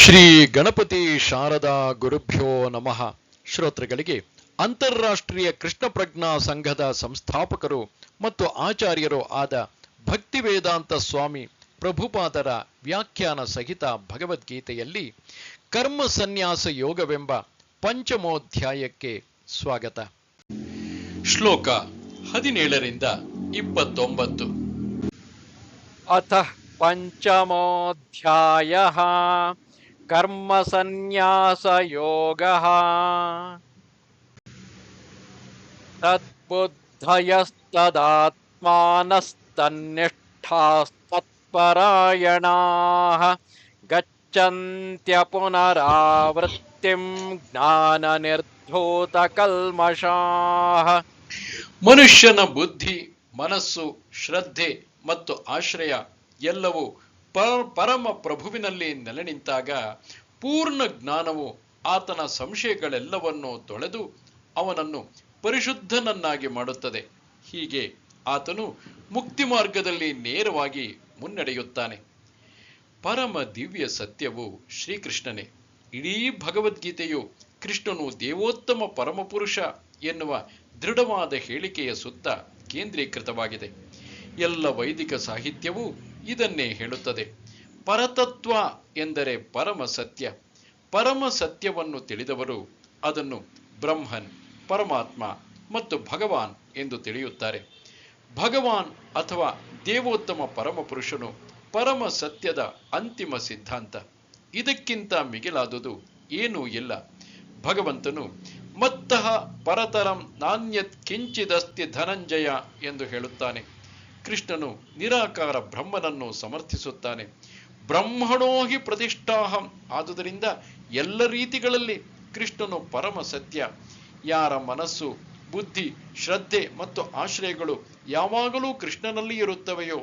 ಶ್ರೀ ಗಣಪತಿ ಶಾರದಾ ಗುರುಭ್ಯೋ ನಮಃ. ಶ್ರೋತೃಗಳಿಗೆ ಅಂತಾರಾಷ್ಟ್ರೀಯ ಕೃಷ್ಣ ಪ್ರಜ್ಞಾ ಸಂಘದ ಸಂಸ್ಥಾಪಕರು ಮತ್ತು ಆಚಾರ್ಯರು ಆದ ಭಕ್ತಿ ವೇದಾಂತ ಸ್ವಾಮಿ ಪ್ರಭುಪಾದರ ವ್ಯಾಖ್ಯಾನ ಸಹಿತ ಭಗವದ್ಗೀತೆಯಲ್ಲಿ ಕರ್ಮ ಸನ್ಯಾಸ ಯೋಗವೆಂಬ ಪಂಚಮೋಧ್ಯಾಯಕ್ಕೆ ಸ್ವಾಗತ. ಶ್ಲೋಕ 17ರಿಂದ 29. ಅಥ ಪಂಚಮೋಧ್ಯಾಯಃ ಕರ್ಮ ಸನ್ಯಾಸ ಯೋಗಃ. ತದ್ಬುದ್ಧಯಸ್ತದಾತ್ಮಾನಸ್ತನ್ನಿಷ್ಠಾಸ್ತತ್ಪರಾಯಣಾಃ ಗಚ್ಚನ್ತ್ಯ ಪುನರಾವೃತ್ತಿಂ ಜ್ಞಾನ ನಿರ್ಧೂತ ಕಲ್ಮಷಾಃ. ಮನುಷ್ಯನ ಬುದ್ಧಿ, ಮನಸ್ಸು, ಶ್ರದ್ಧೆ ಮತ್ತು ಆಶ್ರಯ ಎಲ್ಲವೂ ಪರಮ ಪ್ರಭುವಿನಲ್ಲಿ ನೆಲೆ ನಿಂತಾಗ ಪೂರ್ಣ ಜ್ಞಾನವು ಆತನ ಸಂಶಯಗಳೆಲ್ಲವನ್ನೂ ತೊಳೆದು ಅವನನ್ನು ಪರಿಶುದ್ಧನನ್ನಾಗಿ ಮಾಡುತ್ತದೆ. ಹೀಗೆ ಆತನು ಮುಕ್ತಿ ಮಾರ್ಗದಲ್ಲಿ ನೇರವಾಗಿ ಮುನ್ನಡೆಯುತ್ತಾನೆ. ಪರಮ ದಿವ್ಯ ಸತ್ಯವು ಶ್ರೀಕೃಷ್ಣನೇ. ಇಡೀ ಭಗವದ್ಗೀತೆಯು ಕೃಷ್ಣನು ದೇವೋತ್ತಮ ಪರಮಪುರುಷ ಎನ್ನುವ ದೃಢವಾದ ಹೇಳಿಕೆಯ ಸುತ್ತ ಕೇಂದ್ರೀಕೃತವಾಗಿದೆ. ಎಲ್ಲ ವೈದಿಕ ಸಾಹಿತ್ಯವೂ ಇದನ್ನೇ ಹೇಳುತ್ತದೆ. ಪರತತ್ವ ಎಂದರೆ ಪರಮ ಸತ್ಯ. ಪರಮ ಸತ್ಯವನ್ನು ತಿಳಿದವರು ಅದನ್ನು ಬ್ರಹ್ಮನ್, ಪರಮಾತ್ಮ ಮತ್ತು ಭಗವಾನ್ ಎಂದು ತಿಳಿಯುತ್ತಾರೆ. ಭಗವಾನ್ ಅಥವಾ ದೇವೋತ್ತಮ ಪರಮಪುರುಷನು ಪರಮ ಸತ್ಯದ ಅಂತಿಮ ಸಿದ್ಧಾಂತ. ಇದಕ್ಕಿಂತ ಮಿಗಿಲಾದುದು ಏನೂ ಇಲ್ಲ. ಭಗವಂತನು ಮತ್ತಃ ಪರತರಂ ನಾನ್ಯತ್ ಕಿಂಚಿದಸ್ತಿ ಧನಂಜಯ ಎಂದು ಹೇಳುತ್ತಾನೆ. ಕೃಷ್ಣನು ನಿರಾಕಾರ ಬ್ರಹ್ಮನನ್ನು ಸಮರ್ಥಿಸುತ್ತಾನೆ. ಬ್ರಹ್ಮಣೋ ಹಿ ಪ್ರತಿಷ್ಠಾಹಂ. ಆದುದರಿಂದ ಎಲ್ಲ ರೀತಿಗಳಲ್ಲಿ ಕೃಷ್ಣನು ಪರಮ ಸತ್ಯ. ಯಾರ ಮನಸ್ಸು, ಬುದ್ಧಿ, ಶ್ರದ್ಧೆ ಮತ್ತು ಆಶ್ರಯಗಳು ಯಾವಾಗಲೂ ಕೃಷ್ಣನಲ್ಲಿ ಇರುತ್ತವೆಯೋ,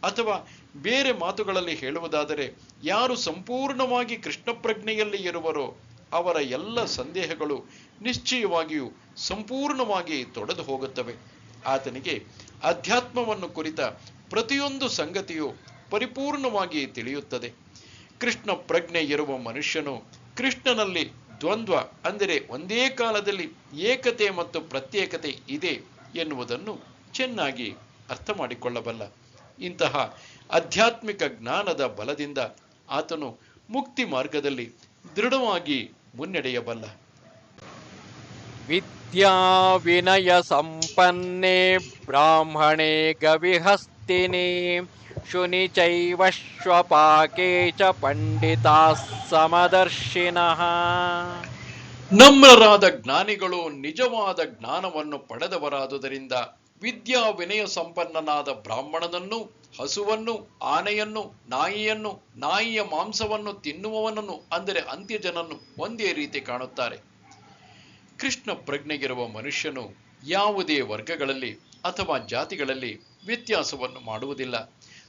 ಅಥವಾ ಬೇರೆ ಮಾತುಗಳಲ್ಲಿ ಹೇಳುವುದಾದರೆ ಯಾರು ಸಂಪೂರ್ಣವಾಗಿ ಕೃಷ್ಣ ಪ್ರಜ್ಞೆಯಲ್ಲಿ ಇರುವರೋ ಅವರ ಎಲ್ಲ ಸಂದೇಹಗಳು ನಿಶ್ಚಯವಾಗಿಯೂ ಸಂಪೂರ್ಣವಾಗಿ ತೊಡೆದು ಹೋಗುತ್ತವೆ. ಆತನಿಗೆ ಅಧ್ಯಾತ್ಮವನ್ನು ಕುರಿತ ಪ್ರತಿಯೊಂದು ಸಂಗತಿಯು ಪರಿಪೂರ್ಣವಾಗಿ ತಿಳಿಯುತ್ತದೆ. ಕೃಷ್ಣ ಪ್ರಜ್ಞೆ ಇರುವ ಮನುಷ್ಯನು ಕೃಷ್ಣನಲ್ಲಿ ದ್ವಂದ್ವ ಅಂದರೆ ಒಂದೇ ಕಾಲದಲ್ಲಿ ಏಕತೆ ಮತ್ತು ಪ್ರತ್ಯೇಕತೆ ಇದೆ ಎನ್ನುವುದನ್ನು ಚೆನ್ನಾಗಿ ಅರ್ಥ ಮಾಡಿಕೊಳ್ಳಬಲ್ಲ. ಇಂತಹ ಆಧ್ಯಾತ್ಮಿಕ ಜ್ಞಾನದ ಬಲದಿಂದ ಆತನು ಮುಕ್ತಿ ಮಾರ್ಗದಲ್ಲಿ ದೃಢವಾಗಿ ಮುನ್ನಡೆಯಬಲ್ಲ. ವಿದ್ಯಾ ವಿನಯ ಸಂಪನ್ನೇ ಬ್ರಾಹ್ಮಣೇ ಗವಿಹಸ್ತಿನಿ ಶುನಿ ಚೈವಶ್ವಪಾಕೆ ಚ ಪಂಡಿತಾಃ ಸಮದರ್ಶಿನಃ. ನಮ್ರರಾದ ಜ್ಞಾನಿಗಳು ನಿಜವಾದ ಜ್ಞಾನವನ್ನು ಪಡೆದವರಾದುದರಿಂದ ವಿದ್ಯಾ ವಿನಯ ಸಂಪನ್ನನಾದ ಬ್ರಾಹ್ಮಣನನ್ನು, ಹಸುವನ್ನು, ಆನೆಯನ್ನು, ನಾಯಿಯನ್ನು, ನಾಯಿಯ ಮಾಂಸವನ್ನು ತಿನ್ನುವವನನ್ನು ಅಂದರೆ ಅಂತ್ಯಜನನ್ನು ಒಂದೇ ರೀತಿ ಕಾಣುತ್ತಾರೆ. ಕೃಷ್ಣ ಪ್ರಜ್ಞೆಗಿರುವ ಮನುಷ್ಯನು ಯಾವುದೇ ವರ್ಗಗಳಲ್ಲಿ ಅಥವಾ ಜಾತಿಗಳಲ್ಲಿ ವ್ಯತ್ಯಾಸವನ್ನು ಮಾಡುವುದಿಲ್ಲ.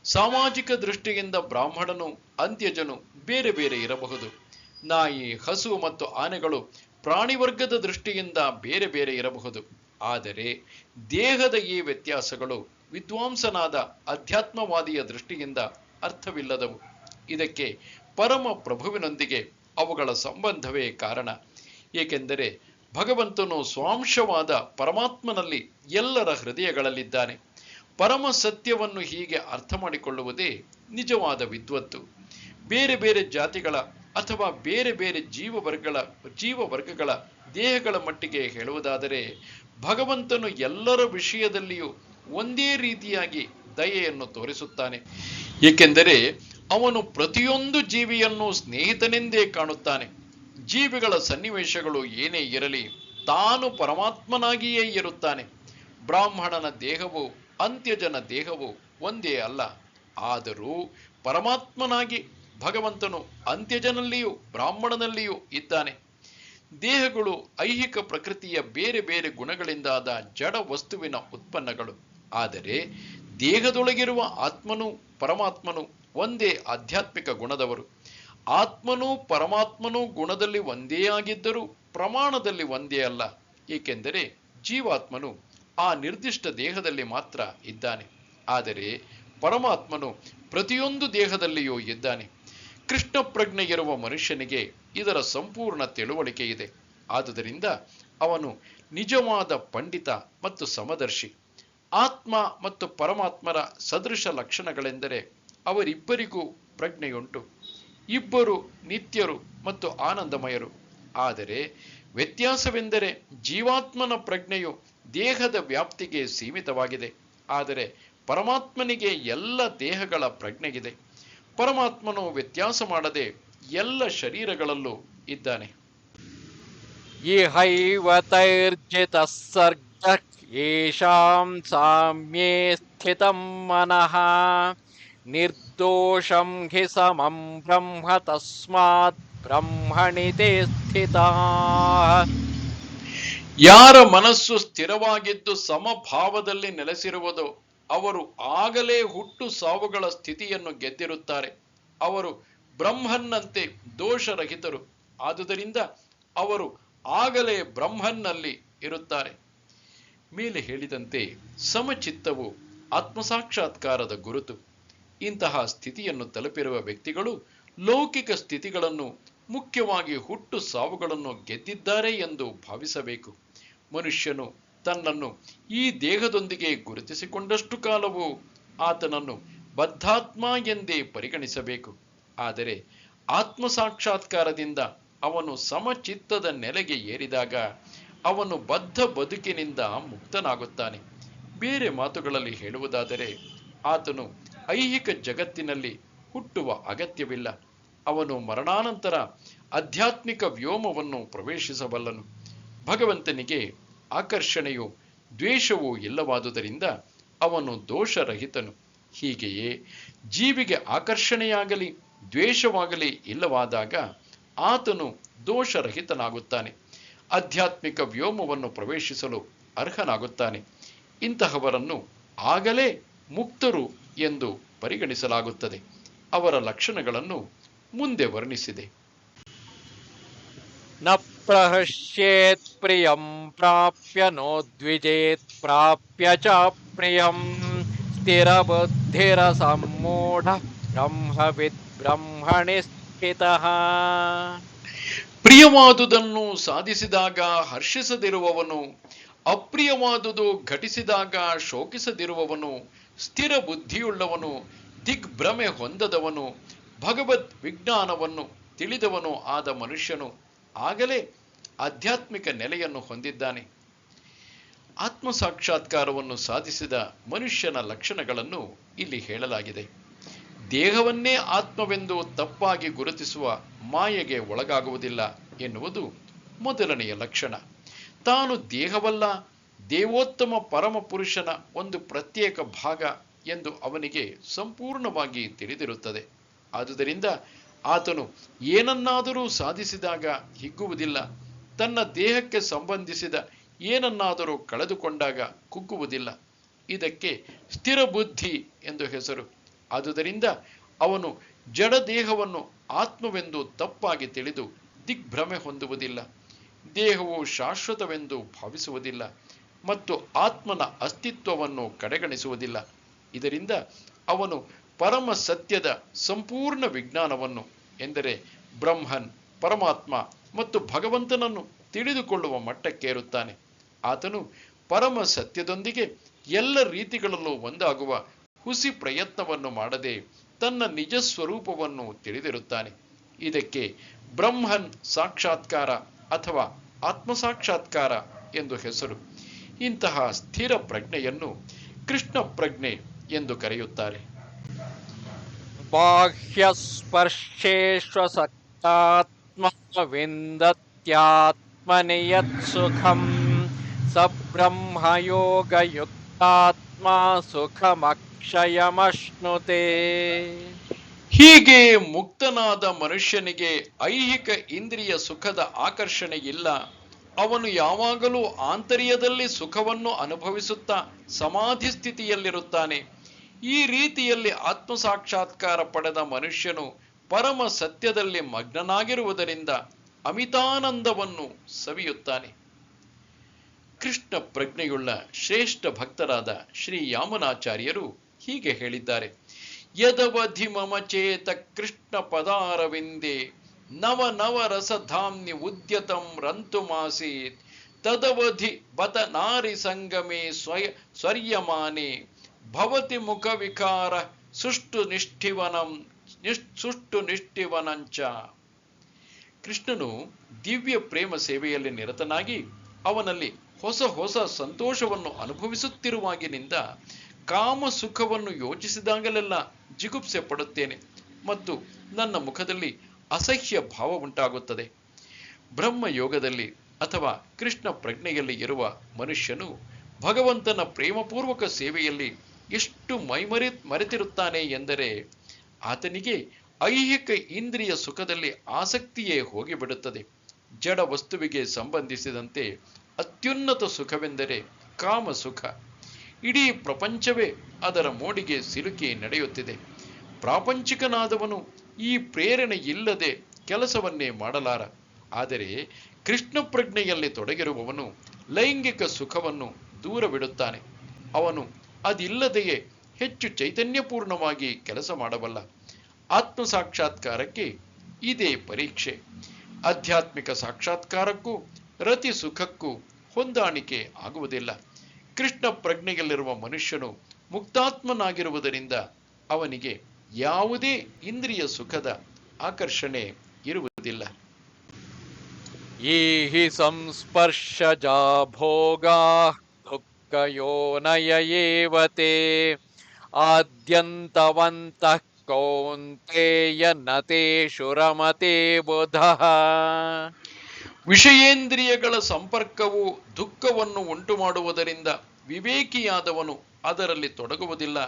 ಸಾಮಾಜಿಕ ದೃಷ್ಟಿಯಿಂದ ಬ್ರಾಹ್ಮಣನು, ಅಂತ್ಯಜನು ಬೇರೆ ಬೇರೆ ಇರಬಹುದು. ನಾಯಿ, ಹಸು ಮತ್ತು ಆನೆಗಳು ಪ್ರಾಣಿ ವರ್ಗದ ದೃಷ್ಟಿಯಿಂದ ಬೇರೆ ಬೇರೆ ಇರಬಹುದು. ಆದರೆ ದೇಹದ ಈ ವ್ಯತ್ಯಾಸಗಳು ವಿದ್ವಾಂಸನಾದ ಅಧ್ಯಾತ್ಮವಾದಿಯ ದೃಷ್ಟಿಯಿಂದ ಅರ್ಥವಿಲ್ಲದವು. ಇದಕ್ಕೆ ಪರಮ ಪ್ರಭುವಿನೊಂದಿಗೆ ಅವುಗಳ ಸಂಬಂಧವೇ ಕಾರಣ. ಏಕೆಂದರೆ ಭಗವಂತನು ಸ್ವಾಂಶವಾದ ಪರಮಾತ್ಮನಲ್ಲಿ ಎಲ್ಲರ ಹೃದಯಗಳಲ್ಲಿದ್ದಾನೆ. ಪರಮ ಸತ್ಯವನ್ನು ಹೀಗೆ ಅರ್ಥ ಮಾಡಿಕೊಳ್ಳುವುದೇ ನಿಜವಾದ ವಿದ್ವತ್ತು. ಬೇರೆ ಬೇರೆ ಜಾತಿಗಳ ಅಥವಾ ಬೇರೆ ಬೇರೆ ಜೀವವರ್ಗಗಳ ದೇಹಗಳ ಮಟ್ಟಿಗೆ ಹೇಳುವುದಾದರೆ ಭಗವಂತನು ಎಲ್ಲರ ವಿಷಯದಲ್ಲಿಯೂ ಒಂದೇ ರೀತಿಯಾಗಿ ದಯೆಯನ್ನು ತೋರಿಸುತ್ತಾನೆ. ಏಕೆಂದರೆ ಅವನು ಪ್ರತಿಯೊಂದು ಜೀವಿಯನ್ನು ಸ್ನೇಹಿತನೆಂದೇ ಕಾಣುತ್ತಾನೆ. ಜೀವಿಗಳ ಸನ್ನಿವೇಶಗಳು ಏನೇ ಇರಲಿ ತಾನು ಪರಮಾತ್ಮನಾಗಿಯೇ ಇರುತ್ತಾನೆ. ಬ್ರಾಹ್ಮಣನ ದೇಹವು ಅಂತ್ಯಜನ ದೇಹವು ಒಂದೇ ಅಲ್ಲ. ಆದರೂ ಪರಮಾತ್ಮನಾಗಿ ಭಗವಂತನು ಅಂತ್ಯಜನಲ್ಲಿಯೂ ಬ್ರಾಹ್ಮಣನಲ್ಲಿಯೂ ಇದ್ದಾನೆ. ದೇಹಗಳು ಐಹಿಕ ಪ್ರಕೃತಿಯ ಬೇರೆ ಬೇರೆ ಗುಣಗಳಿಂದಾದ ಜಡ ವಸ್ತುವಿನ ಉತ್ಪನ್ನಗಳು. ಆದರೆ ದೇಹದೊಳಗಿರುವ ಆತ್ಮನೂ ಪರಮಾತ್ಮನು ಒಂದೇ ಆಧ್ಯಾತ್ಮಿಕ ಗುಣದವರು. ಆತ್ಮನೂ ಪರಮಾತ್ಮನೂ ಗುಣದಲ್ಲಿ ಒಂದೇ ಆಗಿದ್ದರೂ ಪ್ರಮಾಣದಲ್ಲಿ ಒಂದೇ ಅಲ್ಲ. ಏಕೆಂದರೆ ಜೀವಾತ್ಮನು ಆ ನಿರ್ದಿಷ್ಟ ದೇಹದಲ್ಲಿ ಮಾತ್ರ ಇದ್ದಾನೆ. ಆದರೆ ಪರಮಾತ್ಮನು ಪ್ರತಿಯೊಂದು ದೇಹದಲ್ಲಿಯೂ ಇದ್ದಾನೆ. ಕೃಷ್ಣ ಪ್ರಜ್ಞೆ ಇರುವ ಮನುಷ್ಯನಿಗೆ ಇದರ ಸಂಪೂರ್ಣ ತಿಳುವಳಿಕೆ ಇದೆ. ಆದುದರಿಂದ ಅವನು ನಿಜವಾದ ಪಂಡಿತ ಮತ್ತು ಸಮದರ್ಶಿ. ಆತ್ಮ ಮತ್ತು ಪರಮಾತ್ಮರ ಸದೃಶ ಲಕ್ಷಣಗಳೆಂದರೆ ಅವರಿಬ್ಬರಿಗೂ ಪ್ರಜ್ಞೆಯುಂಟು. ಇಬ್ಬರು ನಿತ್ಯರು ಮತ್ತು ಆನಂದಮಯರು. ಆದರೆ ವ್ಯತ್ಯಾಸವೆಂದರೆ ಜೀವಾತ್ಮನ ಪ್ರಜ್ಞೆಯು ದೇಹದ ವ್ಯಾಪ್ತಿಗೆ ಸೀಮಿತವಾಗಿದೆ. ಆದರೆ ಪರಮಾತ್ಮನಿಗೆ ಎಲ್ಲ ದೇಹಗಳ ಪ್ರಜ್ಞೆಗಿದೆ. ಪರಮಾತ್ಮನು ವ್ಯತ್ಯಾಸ ಮಾಡದೆ ಎಲ್ಲ ಶರೀರಗಳಲ್ಲೂ ಇದ್ದಾನೆ. ಇಹೈವ ತೈರ್ಜಿತಃ ಸರ್ಗಃ ಯೇಷಾಂ ಸಾಮ್ಯೇ ಸ್ಥಿತಂ ಮನಃ ನಿರ್ದೋಷಂ ಹಿ ಸಮಂ ಬ್ರಹ್ಮ ತಸ್ಮಾತ್ ಬ್ರಹ್ಮಣಿ ತೇ ಸ್ಥಿತಾಃ. ಯಾರ ಮನಸ್ಸು ಸ್ಥಿರವಾಗಿದ್ದು ಸಮಭಾವದಲ್ಲಿ ನೆಲೆಸಿರುವುದೋ ಅವರು ಆಗಲೇ ಹುಟ್ಟು ಸಾವುಗಳ ಸ್ಥಿತಿಯನ್ನು ಗೆದ್ದಿರುತ್ತಾರೆ. ಅವರು ಬ್ರಹ್ಮನ್ನಂತೆ ದೋಷರಹಿತರು. ಆದುದರಿಂದ ಅವರು ಆಗಲೇ ಬ್ರಹ್ಮನ್ನಲ್ಲಿ ಇರುತ್ತಾರೆ. ಮೇಲೆ ಹೇಳಿದಂತೆ ಸಮಚಿತ್ತವು ಆತ್ಮಸಾಕ್ಷಾತ್ಕಾರದ ಗುರುತು. ಇಂತಹ ಸ್ಥಿತಿಯನ್ನು ತಲುಪಿರುವ ವ್ಯಕ್ತಿಗಳು ಲೌಕಿಕ ಸ್ಥಿತಿಗಳನ್ನು, ಮುಖ್ಯವಾಗಿ ಹುಟ್ಟು ಸಾವುಗಳನ್ನು ಗೆದ್ದಿದ್ದಾರೆ ಎಂದು ಭಾವಿಸಬೇಕು. ಮನುಷ್ಯನು ತನ್ನನ್ನು ಈ ದೇಹದೊಂದಿಗೆ ಗುರುತಿಸಿಕೊಂಡಷ್ಟು ಕಾಲವೂ ಆತನನ್ನು ಬದ್ಧಾತ್ಮ ಎಂದೇ ಪರಿಗಣಿಸಬೇಕು. ಆದರೆ ಆತ್ಮಸಾಕ್ಷಾತ್ಕಾರದಿಂದ ಅವನು ಸಮಚಿತ್ತದ ನೆಲೆಗೆ ಏರಿದಾಗ ಅವನು ಬದ್ಧ ಬದುಕಿನಿಂದ ಮುಕ್ತನಾಗುತ್ತಾನೆ. ಬೇರೆ ಮಾತುಗಳಲ್ಲಿ ಹೇಳುವುದಾದರೆ ಆತನು ಐಹಿಕ ಜಗತ್ತಿನಲ್ಲಿ ಹುಟ್ಟುವ ಅಗತ್ಯವಿಲ್ಲ. ಅವನು ಮರಣಾನಂತರ ಆಧ್ಯಾತ್ಮಿಕ ವ್ಯೋಮವನ್ನು ಪ್ರವೇಶಿಸಬಲ್ಲನು. ಭಗವಂತನಿಗೆ ಆಕರ್ಷಣೆಯು ದ್ವೇಷವೂ ಇಲ್ಲವಾದುದರಿಂದ ಅವನು ದೋಷರಹಿತನು. ಹೀಗೆಯೇ ಜೀವಿಗೆ ಆಕರ್ಷಣೆಯಾಗಲಿ ದ್ವೇಷವಾಗಲಿ ಇಲ್ಲವಾದಾಗ ಆತನು ದೋಷರಹಿತನಾಗುತ್ತಾನೆ. ಆಧ್ಯಾತ್ಮಿಕ ವ್ಯೋಮವನ್ನು ಪ್ರವೇಶಿಸಲು ಅರ್ಹನಾಗುತ್ತಾನೆ. ಇಂತಹವರನ್ನು ಆಗಲೇ ಮುಕ್ತರು ಎಂದು ಪರಿಗಣಿಸಲಾಗುತ್ತದೆ. ಅವರ ಲಕ್ಷಣಗಳನ್ನು ಮುಂದೆ ವರ್ಣಿಸಿದೆ. ನ ಪ್ರಹೃಷ್ಯೇತ್ ಪ್ರಿಯಂ ಪ್ರಾಪ್ಯ ನೋದ್ವಿಜೇತ್ ಪ್ರಾಪ್ಯ ಚ ಪ್ರಿಯಂ ಸ್ಥಿರ ಬುದ್ಧಿರ ಸಮ್ಮೂಢ ಬ್ರಹ್ಮವಿದ್ ಬ್ರಹ್ಮಣಿ ಸ್ಥಿತಃ. ಪ್ರಿಯವಾದುದನ್ನು ಸಾಧಿಸಿದಾಗ ಹರ್ಷಿಸದಿರುವವನು, ಅಪ್ರಿಯವಾದುದು ಘಟಿಸಿದಾಗ ಶೋಕಿಸದಿರುವವನು, ಸ್ಥಿರ ಬುದ್ಧಿಯುಳ್ಳವನು, ದಿಗ್ಭ್ರಮೆ ಹೊಂದದವನು, ಭಗವದ್ ವಿಜ್ಞಾನವನ್ನು ತಿಳಿದವನು ಆದ ಮನುಷ್ಯನು ಆಗಲೇ ಆಧ್ಯಾತ್ಮಿಕ ನೆಲೆಯನ್ನು ಹೊಂದಿದ್ದಾನೆ. ಆತ್ಮ ಸಾಕ್ಷಾತ್ಕಾರವನ್ನು ಸಾಧಿಸಿದ ಮನುಷ್ಯನ ಲಕ್ಷಣಗಳನ್ನು ಇಲ್ಲಿ ಹೇಳಲಾಗಿದೆ. ದೇಹವನ್ನೇ ಆತ್ಮವೆಂದು ತಪ್ಪಾಗಿ ಗುರುತಿಸುವ ಮಾಯೆಗೆ ಒಳಗಾಗುವುದಿಲ್ಲ ಎನ್ನುವುದು ಮೊದಲನೆಯ ಲಕ್ಷಣ. ತಾನು ದೇಹವಲ್ಲ, ದೇವೋತ್ತಮ ಪರಮ ಪುರುಷನ ಒಂದು ಪ್ರತ್ಯೇಕ ಭಾಗ ಎಂದು ಅವನಿಗೆ ಸಂಪೂರ್ಣವಾಗಿ ತಿಳಿದಿರುತ್ತದೆ. ಆದುದರಿಂದ ಆತನು ಏನನ್ನಾದರೂ ಸಾಧಿಸಿದಾಗ ಹಿಗ್ಗುವುದಿಲ್ಲ. ತನ್ನ ದೇಹಕ್ಕೆ ಸಂಬಂಧಿಸಿದ ಏನನ್ನಾದರೂ ಕಳೆದುಕೊಂಡಾಗ ಕುಗ್ಗುವುದಿಲ್ಲ. ಇದಕ್ಕೆ ಸ್ಥಿರ ಬುದ್ಧಿ ಎಂದು ಹೆಸರು. ಆದುದರಿಂದ ಅವನು ಜಡ ದೇಹವನ್ನು ಆತ್ಮವೆಂದು ತಪ್ಪಾಗಿ ತಿಳಿದು ದಿಗ್ಭ್ರಮೆ ಹೊಂದುವುದಿಲ್ಲ. ದೇಹವು ಶಾಶ್ವತವೆಂದು ಭಾವಿಸುವುದಿಲ್ಲ ಮತ್ತು ಆತ್ಮನ ಅಸ್ತಿತ್ವವನ್ನು ಕಡೆಗಣಿಸುವುದಿಲ್ಲ. ಇದರಿಂದ ಅವನು ಪರಮ ಸತ್ಯದ ಸಂಪೂರ್ಣ ವಿಜ್ಞಾನವನ್ನು ಎಂದರೆ ಬ್ರಹ್ಮನ್, ಪರಮಾತ್ಮ ಮತ್ತು ಭಗವಂತನನ್ನು ತಿಳಿದುಕೊಳ್ಳುವ ಮಟ್ಟಕ್ಕೇರುತ್ತಾನೆ. ಆತನು ಪರಮ ಸತ್ಯದೊಂದಿಗೆ ಎಲ್ಲ ರೀತಿಗಳಲ್ಲೂ ಒಂದಾಗುವ ಹುಸಿ ಪ್ರಯತ್ನವನ್ನು ಮಾಡದೆ ತನ್ನ ನಿಜ ಸ್ವರೂಪವನ್ನು ತಿಳಿದಿರುತ್ತಾನೆ. ಇದಕ್ಕೆ ಬ್ರಹ್ಮನ್ ಸಾಕ್ಷಾತ್ಕಾರ ಅಥವಾ ಆತ್ಮಸಾಕ್ಷಾತ್ಕಾರ ಎಂದು ಹೆಸರು. ಇಂತಹ ಸ್ಥಿರ ಪ್ರಜ್ಞೆಯನ್ನು ಕೃಷ್ಣ ಪ್ರಜ್ಞೆ ಎಂದು ಕರೆಯುತ್ತಾರೆ. ಬಾಹ್ಯ ಸ್ಪರ್ಶೇಷ್ವಸಕ್ತಾತ್ಮ ವಿಂದತ್ಯಾತ್ಮನಿ ಯತ್ ಸುಖಂ ಸ ಬ್ರಹ್ಮಯೋಗಯುಕ್ತಾತ್ಮ ಸುಖಮಕ್ಷಯಮಶ್ನುತೆ. ಹೀಗೆ ಮುಕ್ತನಾದ ಮನುಷ್ಯನಿಗೆ ಐಹಿಕ ಇಂದ್ರಿಯ ಸುಖದ ಆಕರ್ಷಣೆ ಇಲ್ಲ. ಅವನು ಯಾವಾಗಲೂ ಆಂತರ್ಯದಲ್ಲಿ ಸುಖವನ್ನು ಅನುಭವಿಸುತ್ತಾ ಸಮಾಧಿ ಸ್ಥಿತಿಯಲ್ಲಿರುತ್ತಾನೆ. ಈ ರೀತಿಯಲ್ಲಿ ಆತ್ಮಸಾಕ್ಷಾತ್ಕಾರ ಪಡೆದ ಮನುಷ್ಯನು ಪರಮ ಸತ್ಯದಲ್ಲಿ ಮಗ್ನನಾಗಿರುವುದರಿಂದ ಅಮಿತಾನಂದವನ್ನು ಸವಿಯುತ್ತಾನೆ. ಕೃಷ್ಣ ಪ್ರಜ್ಞೆಯುಳ್ಳ ಶ್ರೇಷ್ಠ ಭಕ್ತರಾದ ಶ್ರೀ ಯಾಮನಾಚಾರ್ಯರು ಹೀಗೆ ಹೇಳಿದ್ದಾರೆ. ಯದವಧಿ ಮಮ ಚೇತ ಕೃಷ್ಣ ಪದಾರವಿಂದೇ ನವ ನವ ರಸಧಾಮ್ನಿ ಉದ್ಯತಂ ರಂತುಮಾಸೀತ್ ತದವಧಿ ಬತ ನಾರಿ ಸಂಗಮೇ ಸ್ವರ್ಯಮಾನೆ ಭವತಿ ಮುಖ ವಿಕಾರ ಸುಷ್ಟು ನಿಷ್ಠಿವನಂಚ. ಕೃಷ್ಣನು ದಿವ್ಯ ಪ್ರೇಮ ಸೇವೆಯಲ್ಲಿ ನಿರತನಾಗಿ ಅವನಲ್ಲಿ ಹೊಸ ಹೊಸ ಸಂತೋಷವನ್ನು ಅನುಭವಿಸುತ್ತಿರುವಾಗಿನಿಂದ ಕಾಮ ಸುಖವನ್ನು ಯೋಚಿಸಿದಾಗಲೆಲ್ಲ ಜಿಗುಪ್ಸೆ ಪಡುತ್ತೇನೆ ಮತ್ತು ನನ್ನ ಮುಖದಲ್ಲಿ ಅಸಹ್ಯ ಭಾವ ಉಂಟಾಗುತ್ತದೆ. ಬ್ರಹ್ಮಯೋಗದಲ್ಲಿ ಅಥವಾ ಕೃಷ್ಣ ಪ್ರಜ್ಞೆಯಲ್ಲಿ ಇರುವ ಮನುಷ್ಯನು ಭಗವಂತನ ಪ್ರೇಮಪೂರ್ವಕ ಸೇವೆಯಲ್ಲಿ ಎಷ್ಟು ಮರೆತಿರುತ್ತಾನೆ ಎಂದರೆ ಆತನಿಗೆ ಐಹಿಕ ಇಂದ್ರಿಯ ಸುಖದಲ್ಲಿ ಆಸಕ್ತಿಯೇ ಹೋಗಿಬಿಡುತ್ತದೆ. ಜಡ ವಸ್ತುವಿಗೆ ಸಂಬಂಧಿಸಿದಂತೆ ಅತ್ಯುನ್ನತ ಸುಖವೆಂದರೆ ಕಾಮ ಸುಖ. ಇಡೀ ಪ್ರಪಂಚವೇ ಅದರ ಮೋಡಿಗೆ ಸಿಲುಕಿ ನಡೆಯುತ್ತಿದೆ. ಪ್ರಾಪಂಚಿಕನಾದವನು ಈ ಪ್ರೇರಣೆ ಇಲ್ಲದೆ ಕೆಲಸವನ್ನೇ ಮಾಡಲಾರ. ಆದರೆ ಕೃಷ್ಣ ಪ್ರಜ್ಞೆಯಲ್ಲಿ ತೊಡಗಿರುವವನು ಲೈಂಗಿಕ ಸುಖವನ್ನು ದೂರವಿಡುತ್ತಾನೆ. ಅವನು ಅದಿಲ್ಲದೆಯೇ ಹೆಚ್ಚು ಚೈತನ್ಯಪೂರ್ಣವಾಗಿ ಕೆಲಸ ಮಾಡಬಲ್ಲ. ಆತ್ಮ ಸಾಕ್ಷಾತ್ಕಾರಕ್ಕೆ ಇದೇ ಪರೀಕ್ಷೆ. ಆಧ್ಯಾತ್ಮಿಕ ಸಾಕ್ಷಾತ್ಕಾರಕ್ಕೂ ರತಿ ಸುಖಕ್ಕೂ ಹೊಂದಾಣಿಕೆ ಆಗುವುದಿಲ್ಲ. ಕೃಷ್ಣ ಪ್ರಜ್ಞೆಯಲ್ಲಿರುವ ಮನುಷ್ಯನು ಮುಕ್ತಾತ್ಮನಾಗಿರುವುದರಿಂದ ಅವನಿಗೆ ಯಾವುದೇ ಇಂದ್ರಿಯ ಸುಖದ ಆಕರ್ಷಣೆ ಇರುವುದಿಲ್ಲ. ಈ ಸಂಸ್ಪರ್ಶಜಾ ಭೋಗಾ ದುಃಖಯೋನಯ ಏವ ತೇ ಆದ್ಯಂತವಂತಃ ಕೌಂತೇಯ ನ ತೇಷು ರಮತೆ ಬುಧಃ. ವಿಷಯೇಂದ್ರಿಯಗಳ ಸಂಪರ್ಕವು ದುಃಖವನ್ನು ಉಂಟು ಮಾಡುವುದರಿಂದ ವಿವೇಕಿಯಾದವನು ಅದರಲ್ಲಿ ತೊಡಗುವುದಿಲ್ಲ.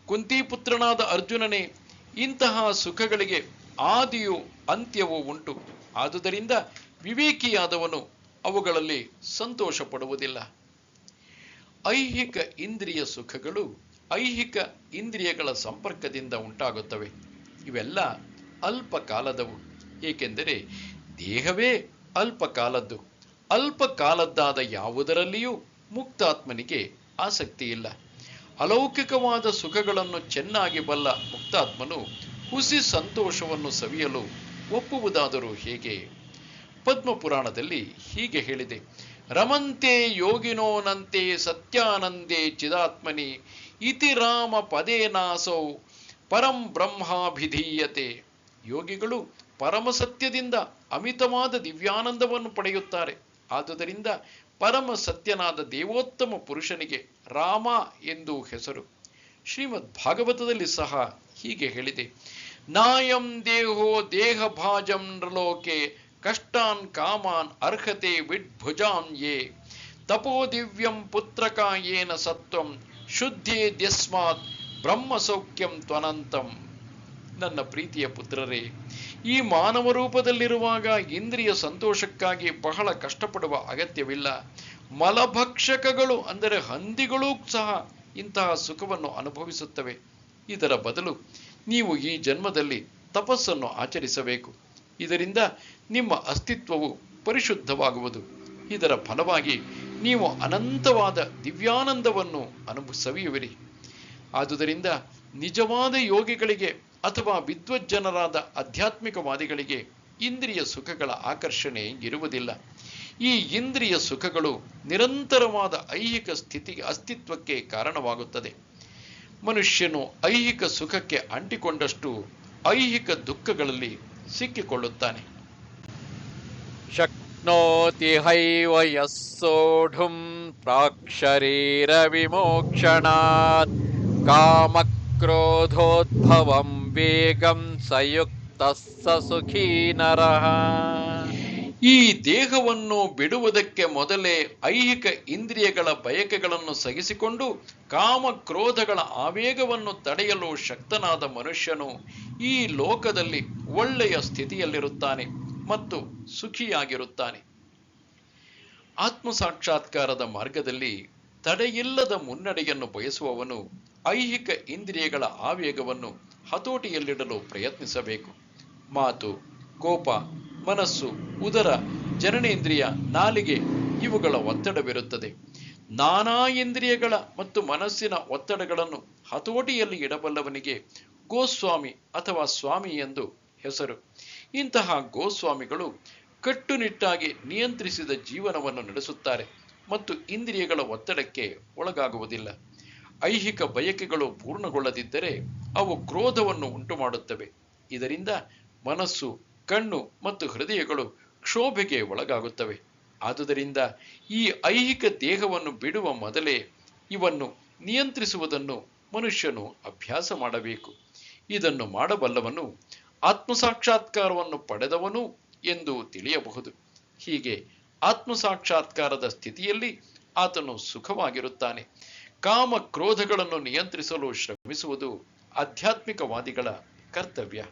ಕುಂತಿಪುತ್ರನಾದ ಅರ್ಜುನನೇ, ಇಂತಹ ಸುಖಗಳಿಗೆ ಆದಿಯೂ ಅಂತ್ಯವೂ ಉಂಟು. ಆದುದರಿಂದ ವಿವೇಕಿಯಾದವನು ಅವುಗಳಲ್ಲಿ ಸಂತೋಷ ಪಡುವುದಿಲ್ಲ. ಐಹಿಕ ಇಂದ್ರಿಯ ಸುಖಗಳು ಐಹಿಕ ಇಂದ್ರಿಯಗಳ ಸಂಪರ್ಕದಿಂದ ಉಂಟಾಗುತ್ತವೆ. ಇವೆಲ್ಲ ಅಲ್ಪ ಕಾಲದವು, ಏಕೆಂದರೆ ದೇಹವೇ ಅಲ್ಪ ಕಾಲದ್ದು. ಅಲ್ಪ ಕಾಲದ್ದಾದ ಯಾವುದರಲ್ಲಿಯೂ ಮುಕ್ತಾತ್ಮನಿಗೆ ಆಸಕ್ತಿ ಇಲ್ಲ. ಅಲೌಕಿಕವಾದ ಸುಖಗಳನ್ನು ಚೆನ್ನಾಗಿ ಬಲ್ಲ ಮುಕ್ತಾತ್ಮನು ಹುಸಿ ಸಂತೋಷವನ್ನು ಸವಿಯಲು ಒಪ್ಪುವುದಾದರೂ ಹೇಗೆ? ಪದ್ಮಪುರಾಣದಲ್ಲಿ ಹೀಗೆ ಹೇಳಿದೆ: ರಮಂತೆ ಯೋಗಿನೋನಂತೆ ಸತ್ಯಾನಂದೇ ಚಿದಾತ್ಮನಿ ಇತಿ ರಾಮ ಪದೇನಾಸೌ ಪರಂ ಬ್ರಹ್ಮಾಭಿಧೀಯತೆ. ಯೋಗಿಗಳು ಪರಮಸತ್ಯದಿಂದ ಅಮಿತವಾದ ದಿವ್ಯಾನಂದವನ್ನು ಪಡೆಯುತ್ತಾರೆ. ಆದುದರಿಂದ ಪರಮ ಸತ್ಯನಾದ ದೇವೋತ್ತಮ ಪುರುಷನಿಗೆ ರಾಮ ಎಂದು ಹೆಸರು. ಶ್ರೀಮದ್ ಭಾಗವತದಲ್ಲಿ ಸಹ ಹೀಗೆ ಹೇಳಿದೆ: ನಾಯಂ ದೇಹೋ ದೇಹ ಭಾಜಂ ನೃಲೋಕೆ ಕಷ್ಟಾನ್ ಕಾಮಾನ್ ಅರ್ಹತೆ ವಿಡ್ಭುಜಾನ್ ಯೇ ತಪೋ ದಿವ್ಯಂ ಪುತ್ರಕಾಯೇನ ಸತ್ವಂ ಶುದ್ಧೇದ್ಯಸ್ಮಾತ್ ಬ್ರಹ್ಮ ಸೌಖ್ಯಂ ತ್ವನಂತಂ. ನನ್ನ ಪ್ರೀತಿಯ ಪುತ್ರರೇ, ಈ ಮಾನವ ರೂಪದಲ್ಲಿರುವಾಗ ಇಂದ್ರಿಯ ಸಂತೋಷಕ್ಕಾಗಿ ಬಹಳ ಕಷ್ಟಪಡುವ ಅಗತ್ಯವಿಲ್ಲ. ಮಲಭಕ್ಷಕಗಳು ಅಂದರೆ ಹಂದಿಗಳೂ ಸಹ ಇಂತಹ ಸುಖವನ್ನು ಅನುಭವಿಸುತ್ತವೆ. ಇದರ ಬದಲು ನೀವು ಈ ಜನ್ಮದಲ್ಲಿ ತಪಸ್ಸನ್ನು ಆಚರಿಸಬೇಕು. ಇದರಿಂದ ನಿಮ್ಮ ಅಸ್ತಿತ್ವವು ಪರಿಶುದ್ಧವಾಗುವುದು. ಇದರ ಫಲವಾಗಿ ನೀವು ಅನಂತವಾದ ದಿವ್ಯಾನಂದವನ್ನು ಸವಿಯುವಿರಿ. ಆದುದರಿಂದ ನಿಜವಾದ ಯೋಗಿಗಳಿಗೆ ಅಥವಾ ವಿದ್ವಜ್ಜನರಾದ ಆಧ್ಯಾತ್ಮಿಕವಾದಿಗಳಿಗೆ ಇಂದ್ರಿಯ ಸುಖಗಳ ಆಕರ್ಷಣೆ ಇರುವುದಿಲ್ಲ. ಈ ಇಂದ್ರಿಯ ಸುಖಗಳು ನಿರಂತರವಾದ ಐಹಿಕ ಅಸ್ತಿತ್ವಕ್ಕೆ ಕಾರಣವಾಗುತ್ತದೆ. ಮನುಷ್ಯನು ಐಹಿಕ ಸುಖಕ್ಕೆ ಅಂಟಿಕೊಂಡಷ್ಟು ಐಹಿಕ ದುಃಖಗಳಲ್ಲಿ ಸಿಕ್ಕಿಕೊಳ್ಳುತ್ತಾನೆ. ಶಕ್ನೋತಿ ಹೈವ ಯಃ ಸೋಢುಂ ಪ್ರಾಕ್ಷರೀರ ವಿಮೋಕ್ಷಣಾತ್ ಕಾಮಕ್ರೋಧೋದ್ಭವಂ ವೇಗಂ ಸಯುಕ್ತಃ ಸ ಸುಖೀ ನರಃ. ಈ ದೇಹವನ್ನು ಬಿಡುವುದಕ್ಕೆ ಮೊದಲೇ ಐಹಿಕ ಇಂದ್ರಿಯಗಳ ಬಯಕೆಗಳನ್ನು ಸಹಿಸಿಕೊಂಡು ಕಾಮ ಕ್ರೋಧಗಳ ಆವೇಗವನ್ನು ತಡೆಯಲು ಶಕ್ತನಾದ ಮನುಷ್ಯನು ಈ ಲೋಕದಲ್ಲಿ ಒಳ್ಳೆಯ ಸ್ಥಿತಿಯಲ್ಲಿರುತ್ತಾನೆ ಮತ್ತು ಸುಖಿಯಾಗಿರುತ್ತಾನೆ. ಆತ್ಮ ಸಾಕ್ಷಾತ್ಕಾರದ ಮಾರ್ಗದಲ್ಲಿ ತಡೆಯಿಲ್ಲದ ಮುನ್ನಡೆಯನ್ನು ಬಯಸುವವನು ಐಹಿಕ ಇಂದ್ರಿಯಗಳ ಆವೇಗವನ್ನು ಹತೋಟಿಯಲ್ಲಿಡಲು ಪ್ರಯತ್ನಿಸಬೇಕು. ಮಾತು, ಕೋಪ, ಮನಸ್ಸು, ಉದರ, ಜನನೇಂದ್ರಿಯ, ನಾಲಿಗೆ ಇವುಗಳ ಒತ್ತಡವಿರುತ್ತದೆ. ನಾನಾ ಇಂದ್ರಿಯಗಳ ಮತ್ತು ಮನಸ್ಸಿನ ಒತ್ತಡಗಳನ್ನು ಹತೋಟಿಯಲ್ಲಿ ಇಡಬಲ್ಲವನಿಗೆ ಗೋಸ್ವಾಮಿ ಅಥವಾ ಸ್ವಾಮಿ ಎಂದು ಹೆಸರು. ಇಂತಹ ಗೋಸ್ವಾಮಿಗಳು ಕಟ್ಟುನಿಟ್ಟಾಗಿ ನಿಯಂತ್ರಿಸಿದ ಜೀವನವನ್ನು ನಡೆಸುತ್ತಾರೆ ಮತ್ತು ಇಂದ್ರಿಯಗಳ ಒತ್ತಡಕ್ಕೆ ಒಳಗಾಗುವುದಿಲ್ಲ. ಐಹಿಕ ಬಯಕೆಗಳು ಪೂರ್ಣಗೊಳ್ಳದಿದ್ದರೆ ಅವು ಕ್ರೋಧವನ್ನು ಉಂಟು ಮಾಡುತ್ತವೆ. ಇದರಿಂದ ಮನಸ್ಸು, ಕಣ್ಣು ಮತ್ತು ಹೃದಯಗಳು ಕ್ಷೋಭೆಗೆ ಒಳಗಾಗುತ್ತವೆ. ಆದುದರಿಂದ ಈ ಐಹಿಕ ದೇಹವನ್ನು ಬಿಡುವ ಮೊದಲೇ ಇವನ್ನು ನಿಯಂತ್ರಿಸುವುದನ್ನು ಮನುಷ್ಯನು ಅಭ್ಯಾಸ ಮಾಡಬೇಕು. ಇದನ್ನು ಮಾಡಬಲ್ಲವನು ಆತ್ಮಸಾಕ್ಷಾತ್ಕಾರವನ್ನು ಪಡೆದವನು ಎಂದು ತಿಳಿಯಬಹುದು. ಹೀಗೆ ಆತ್ಮಸಾಕ್ಷಾತ್ಕಾರದ ಸ್ಥಿತಿಯಲ್ಲಿ ಆತನು ಸುಖವಾಗಿರುತ್ತಾನೆ. ಕಾಮ ಕ್ರೋಧಗಳನ್ನು ನಿಯಂತ್ರಿಸಲು ಶ್ರಮಿಸುವುದು ಆಧ್ಯಾತ್ಮಿಕವಾದಿಗಳ ಕರ್ತವ್ಯ.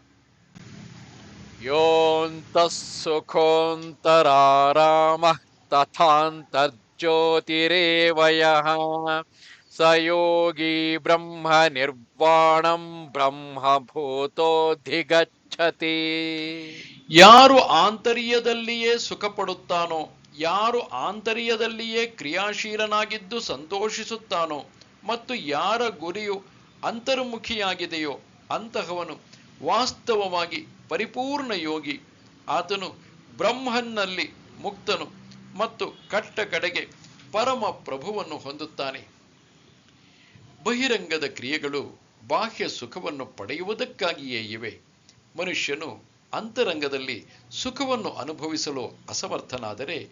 ಯೋऽन्तಃ ಸುಖೋऽन्तರಾರಾಮಃ ತಥಾन्तರ್ಜ್ಯೋತಿರೇವ ಯಃ ಸ ಯೋಗಿ ಬ್ರಹ್ಮ ನಿರ್ವಾಣಂ ಬ್ರಹ್ಮಭೂತೋऽಧಿಗಚ್ಚತಿ. ಯಾರು ಆಂತರ್ಯದಲ್ಲಿಯೇ ಸುಖ ಪಡುತ್ತಾನೋ, ಯಾರು ಆಂತರ್ಯದಲ್ಲಿಯೇ ಕ್ರಿಯಾಶೀಲನಾಗಿದ್ದು ಸಂತೋಷಿಸುತ್ತಾನೋ ಮತ್ತು ಯಾರ ಗುರಿಯು ಅಂತರ್ಮುಖಿಯಾಗಿದೆಯೋ ಅಂತಹವನು ವಾಸ್ತವವಾಗಿ ಪರಿಪೂರ್ಣ ಯೋಗಿ. ಆತನು ಬ್ರಹ್ಮನ್ನಲ್ಲಿ ಮುಕ್ತನು ಮತ್ತು ಕಟ್ಟ ಕಡೆಗೆ ಪರಮ ಪ್ರಭುವನ್ನು ಹೊಂದುತ್ತಾನೆ. ಬಹಿರಂಗದ ಕ್ರಿಯೆಗಳು ಬಾಹ್ಯ ಸುಖವನ್ನು ಪಡೆಯುವುದಕ್ಕಾಗಿಯೇ ಇವೆ. ಮನುಷ್ಯನು ಅಂತರಂಗದಲ್ಲಿ ಸುಖವನ್ನು ಅನುಭವಿಸಲು ಅಸಮರ್ಥನಾದರೆ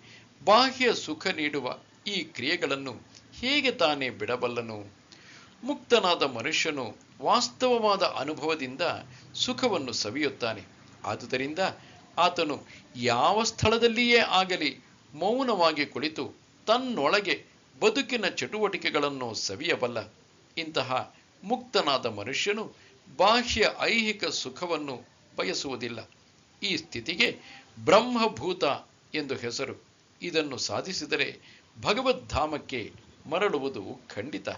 ಬಾಹ್ಯ ಸುಖ ನೀಡುವ ಈ ಕ್ರಿಯೆಗಳನ್ನು ಹೇಗೆ ತಾನೇ ಬಿಡಬಲ್ಲನು? ಮುಕ್ತನಾದ ಮನುಷ್ಯನು ವಾಸ್ತವವಾದ ಅನುಭವದಿಂದ ಸುಖವನ್ನು ಸವಿಯುತ್ತಾನೆ. ಆದುದರಿಂದ ಆತನು ಯಾವ ಸ್ಥಳದಲ್ಲಿಯೇ ಆಗಲಿ ಮೌನವಾಗಿ ಕುಳಿತು ತನ್ನೊಳಗೆ ಬದುಕಿನ ಚಟುವಟಿಕೆಗಳನ್ನು ಸವಿಯಬಲ್ಲ. ಇಂತಹ ಮುಕ್ತನಾದ ಮನುಷ್ಯನು ಬಾಹ್ಯ ಐಹಿಕ ಸುಖವನ್ನು ಬಯಸುವುದಿಲ್ಲ. ಈ ಸ್ಥಿತಿಗೆ ಬ್ರಹ್ಮಭೂತ ಎಂದು ಹೆಸರು. ಇದನ್ನು ಸಾಧಿಸಿದರೆ ಭಗವದ್ಧಾಮಕ್ಕೆ ಮರಳುವುದು ಖಂಡಿತ.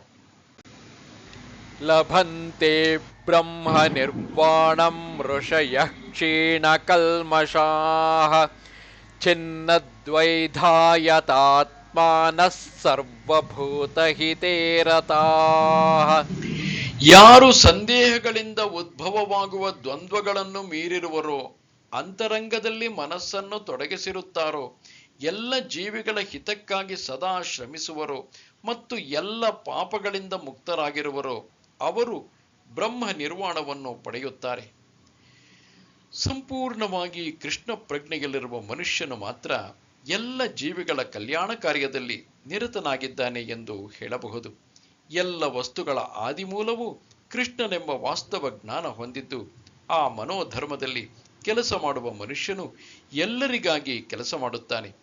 ಲಭಂತೆ ಬ್ರಹ್ಮ ನಿರ್ವಾಣಂ ಋಷಯಃ ಕ್ಷೀಣಕಲ್ಮಷಾಃ ಛಿನ್ನದ್ವೈಧಾಯತಾತ್ಮಾನಃ ಸರ್ವಭೂತಹಿತೇ ರತಾಃ. ಯಾರು ಸಂದೇಹಗಳಿಂದ ಉದ್ಭವವಾಗುವ ದ್ವಂದ್ವಗಳನ್ನು ಮೀರಿರುವರೋ, ಅಂತರಂಗದಲ್ಲಿ ಮನಸ್ಸನ್ನು ತೊಡಗಿಸಿರುತ್ತಾರೋ, ಎಲ್ಲ ಜೀವಿಗಳ ಹಿತಕ್ಕಾಗಿ ಸದಾ ಶ್ರಮಿಸುವರೋ ಮತ್ತು ಎಲ್ಲ ಪಾಪಗಳಿಂದ ಮುಕ್ತರಾಗಿರುವರೋ ಅವರು ಬ್ರಹ್ಮ ನಿರ್ವಾಣವನ್ನು ಪಡೆಯುತ್ತಾರೆ. ಸಂಪೂರ್ಣವಾಗಿ ಕೃಷ್ಣ ಪ್ರಜ್ಞೆಯಲ್ಲಿರುವ ಮನುಷ್ಯನು ಮಾತ್ರ ಎಲ್ಲ ಜೀವಿಗಳ ಕಲ್ಯಾಣ ಕಾರ್ಯದಲ್ಲಿ ನಿರತನಾಗಿದ್ದಾನೆ ಎಂದು ಹೇಳಬಹುದು. ಎಲ್ಲ ವಸ್ತುಗಳ ಆದಿಮೂಲವು ಕೃಷ್ಣನೆಂಬ ವಾಸ್ತವ ಜ್ಞಾನ ಹೊಂದಿದ್ದು ಆ ಮನೋಧರ್ಮದಲ್ಲಿ ಕೆಲಸ ಮಾಡುವ ಮನುಷ್ಯನು ಎಲ್ಲರಿಗಾಗಿ ಕೆಲಸ ಮಾಡುತ್ತಾನೆ.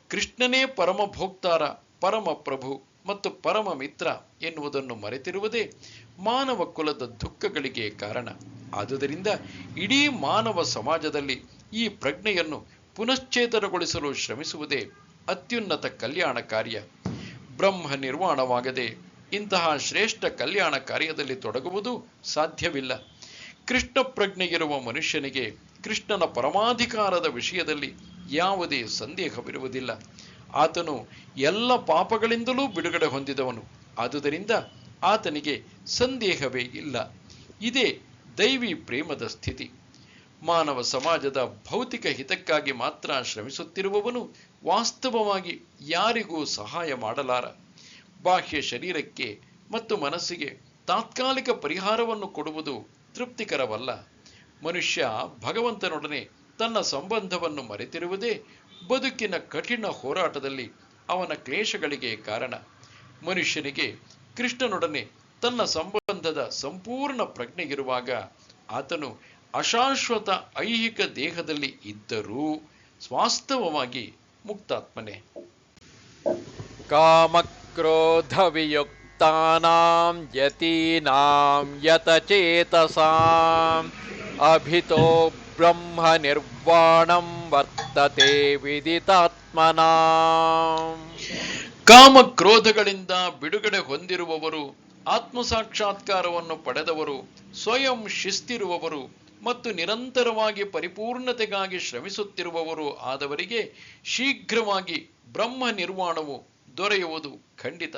ಕೃಷ್ಣನೇ ಪರಮ ಭೋಕ್ತಾರ, ಪರಮ ಪ್ರಭು ಮತ್ತು ಪರಮ ಮಿತ್ರ ಎನ್ನುವುದನ್ನು ಮರೆತಿರುವುದೇ ಮಾನವ ಕುಲದ ದುಃಖಗಳಿಗೆ ಕಾರಣ. ಆದುದರಿಂದ ಇಡೀ ಮಾನವ ಸಮಾಜದಲ್ಲಿ ಈ ಪ್ರಜ್ಞೆಯನ್ನು ಪುನಶ್ಚೇತನಗೊಳಿಸಲು ಶ್ರಮಿಸುವುದೇ ಅತ್ಯುನ್ನತ ಕಲ್ಯಾಣ ಕಾರ್ಯ. ಬ್ರಹ್ಮ ನಿರ್ವಾಣವಾಗದೆ ಇಂತಹ ಶ್ರೇಷ್ಠ ಕಲ್ಯಾಣ ಕಾರ್ಯದಲ್ಲಿ ತೊಡಗುವುದು ಸಾಧ್ಯವಿಲ್ಲ. ಕೃಷ್ಣ ಪ್ರಜ್ಞೆಯಿರುವ ಮನುಷ್ಯನಿಗೆ ಕೃಷ್ಣನ ಪರಮಾಧಿಕಾರದ ವಿಷಯದಲ್ಲಿ ಯಾವುದೇ ಸಂದೇಹವಿರುವುದಿಲ್ಲ. ಆತನು ಎಲ್ಲ ಪಾಪಗಳಿಂದಲೂ ಬಿಡುಗಡೆ ಹೊಂದಿದವನು. ಆದುದರಿಂದ ಆತನಿಗೆ ಸಂದೇಹವೇ ಇಲ್ಲ. ಇದೇ ದೈವಿ ಪ್ರೇಮದ ಸ್ಥಿತಿ. ಮಾನವ ಸಮಾಜದ ಭೌತಿಕ ಹಿತಕ್ಕಾಗಿ ಮಾತ್ರ ಶ್ರಮಿಸುತ್ತಿರುವವನು ವಾಸ್ತವವಾಗಿ ಯಾರಿಗೂ ಸಹಾಯ ಮಾಡಲಾರ. ಬಾಹ್ಯ ಶರೀರಕ್ಕೆ ಮತ್ತು ಮನಸ್ಸಿಗೆ ತಾತ್ಕಾಲಿಕ ಪರಿಹಾರವನ್ನು ಕೊಡುವುದು ತೃಪ್ತಿಕರವಲ್ಲ. ಮನುಷ್ಯ ಭಗವಂತನೊಡನೆ ತನ್ನ ಸಂಬಂಧವನ್ನು ಮರೆತಿರುವುದೇ ಬದುಕಿನ ಕಠಿಣ ಹೋರಾಟದಲ್ಲಿ ಅವನ ಕ್ಲೇಶಗಳಿಗೆ ಕಾರಣ. ಮನುಷ್ಯನಿಗೆ ಕೃಷ್ಣನೊಡನೆ ತನ್ನ ಸಂಬಂಧದ ಸಂಪೂರ್ಣ ಪ್ರಜ್ಞೆಯಿರುವಾಗ ಆತನು ಅಶಾಶ್ವತ ಐಹಿಕ ದೇಹದಲ್ಲಿ ಇದ್ದರೂ ವಾಸ್ತವವಾಗಿ ಮುಕ್ತಾತ್ಮನೇ. ಕಾಮಕ್ರೋಧ ವಿಯುಕ್ತಾನಾಂ ಯತೀನಾಂ ಯತಚೇತಸಾಂ ಅಭಿತೋ ಬ್ರಹ್ಮ ನಿರ್ವಾಣಂ ವರ್ತತೆ ವಿದಿತಾತ್ಮನಾಂ. ಕಾಮಕ್ರೋಧಗಳಿಂದ ಬಿಡುಗಡೆ ಹೊಂದಿರುವವರು, ಆತ್ಮಸಾಕ್ಷಾತ್ಕಾರವನ್ನು ಪಡೆದವರು, ಸ್ವಯಂ ಶಿಸ್ತಿರುವವರು ಮತ್ತು ನಿರಂತರವಾಗಿ ಪರಿಪೂರ್ಣತೆಗಾಗಿ ಶ್ರಮಿಸುತ್ತಿರುವವರು ಆದವರಿಗೆ ಶೀಘ್ರವಾಗಿ ಬ್ರಹ್ಮ ನಿರ್ವಾಣವು ದೊರೆಯುವುದು ಖಂಡಿತ.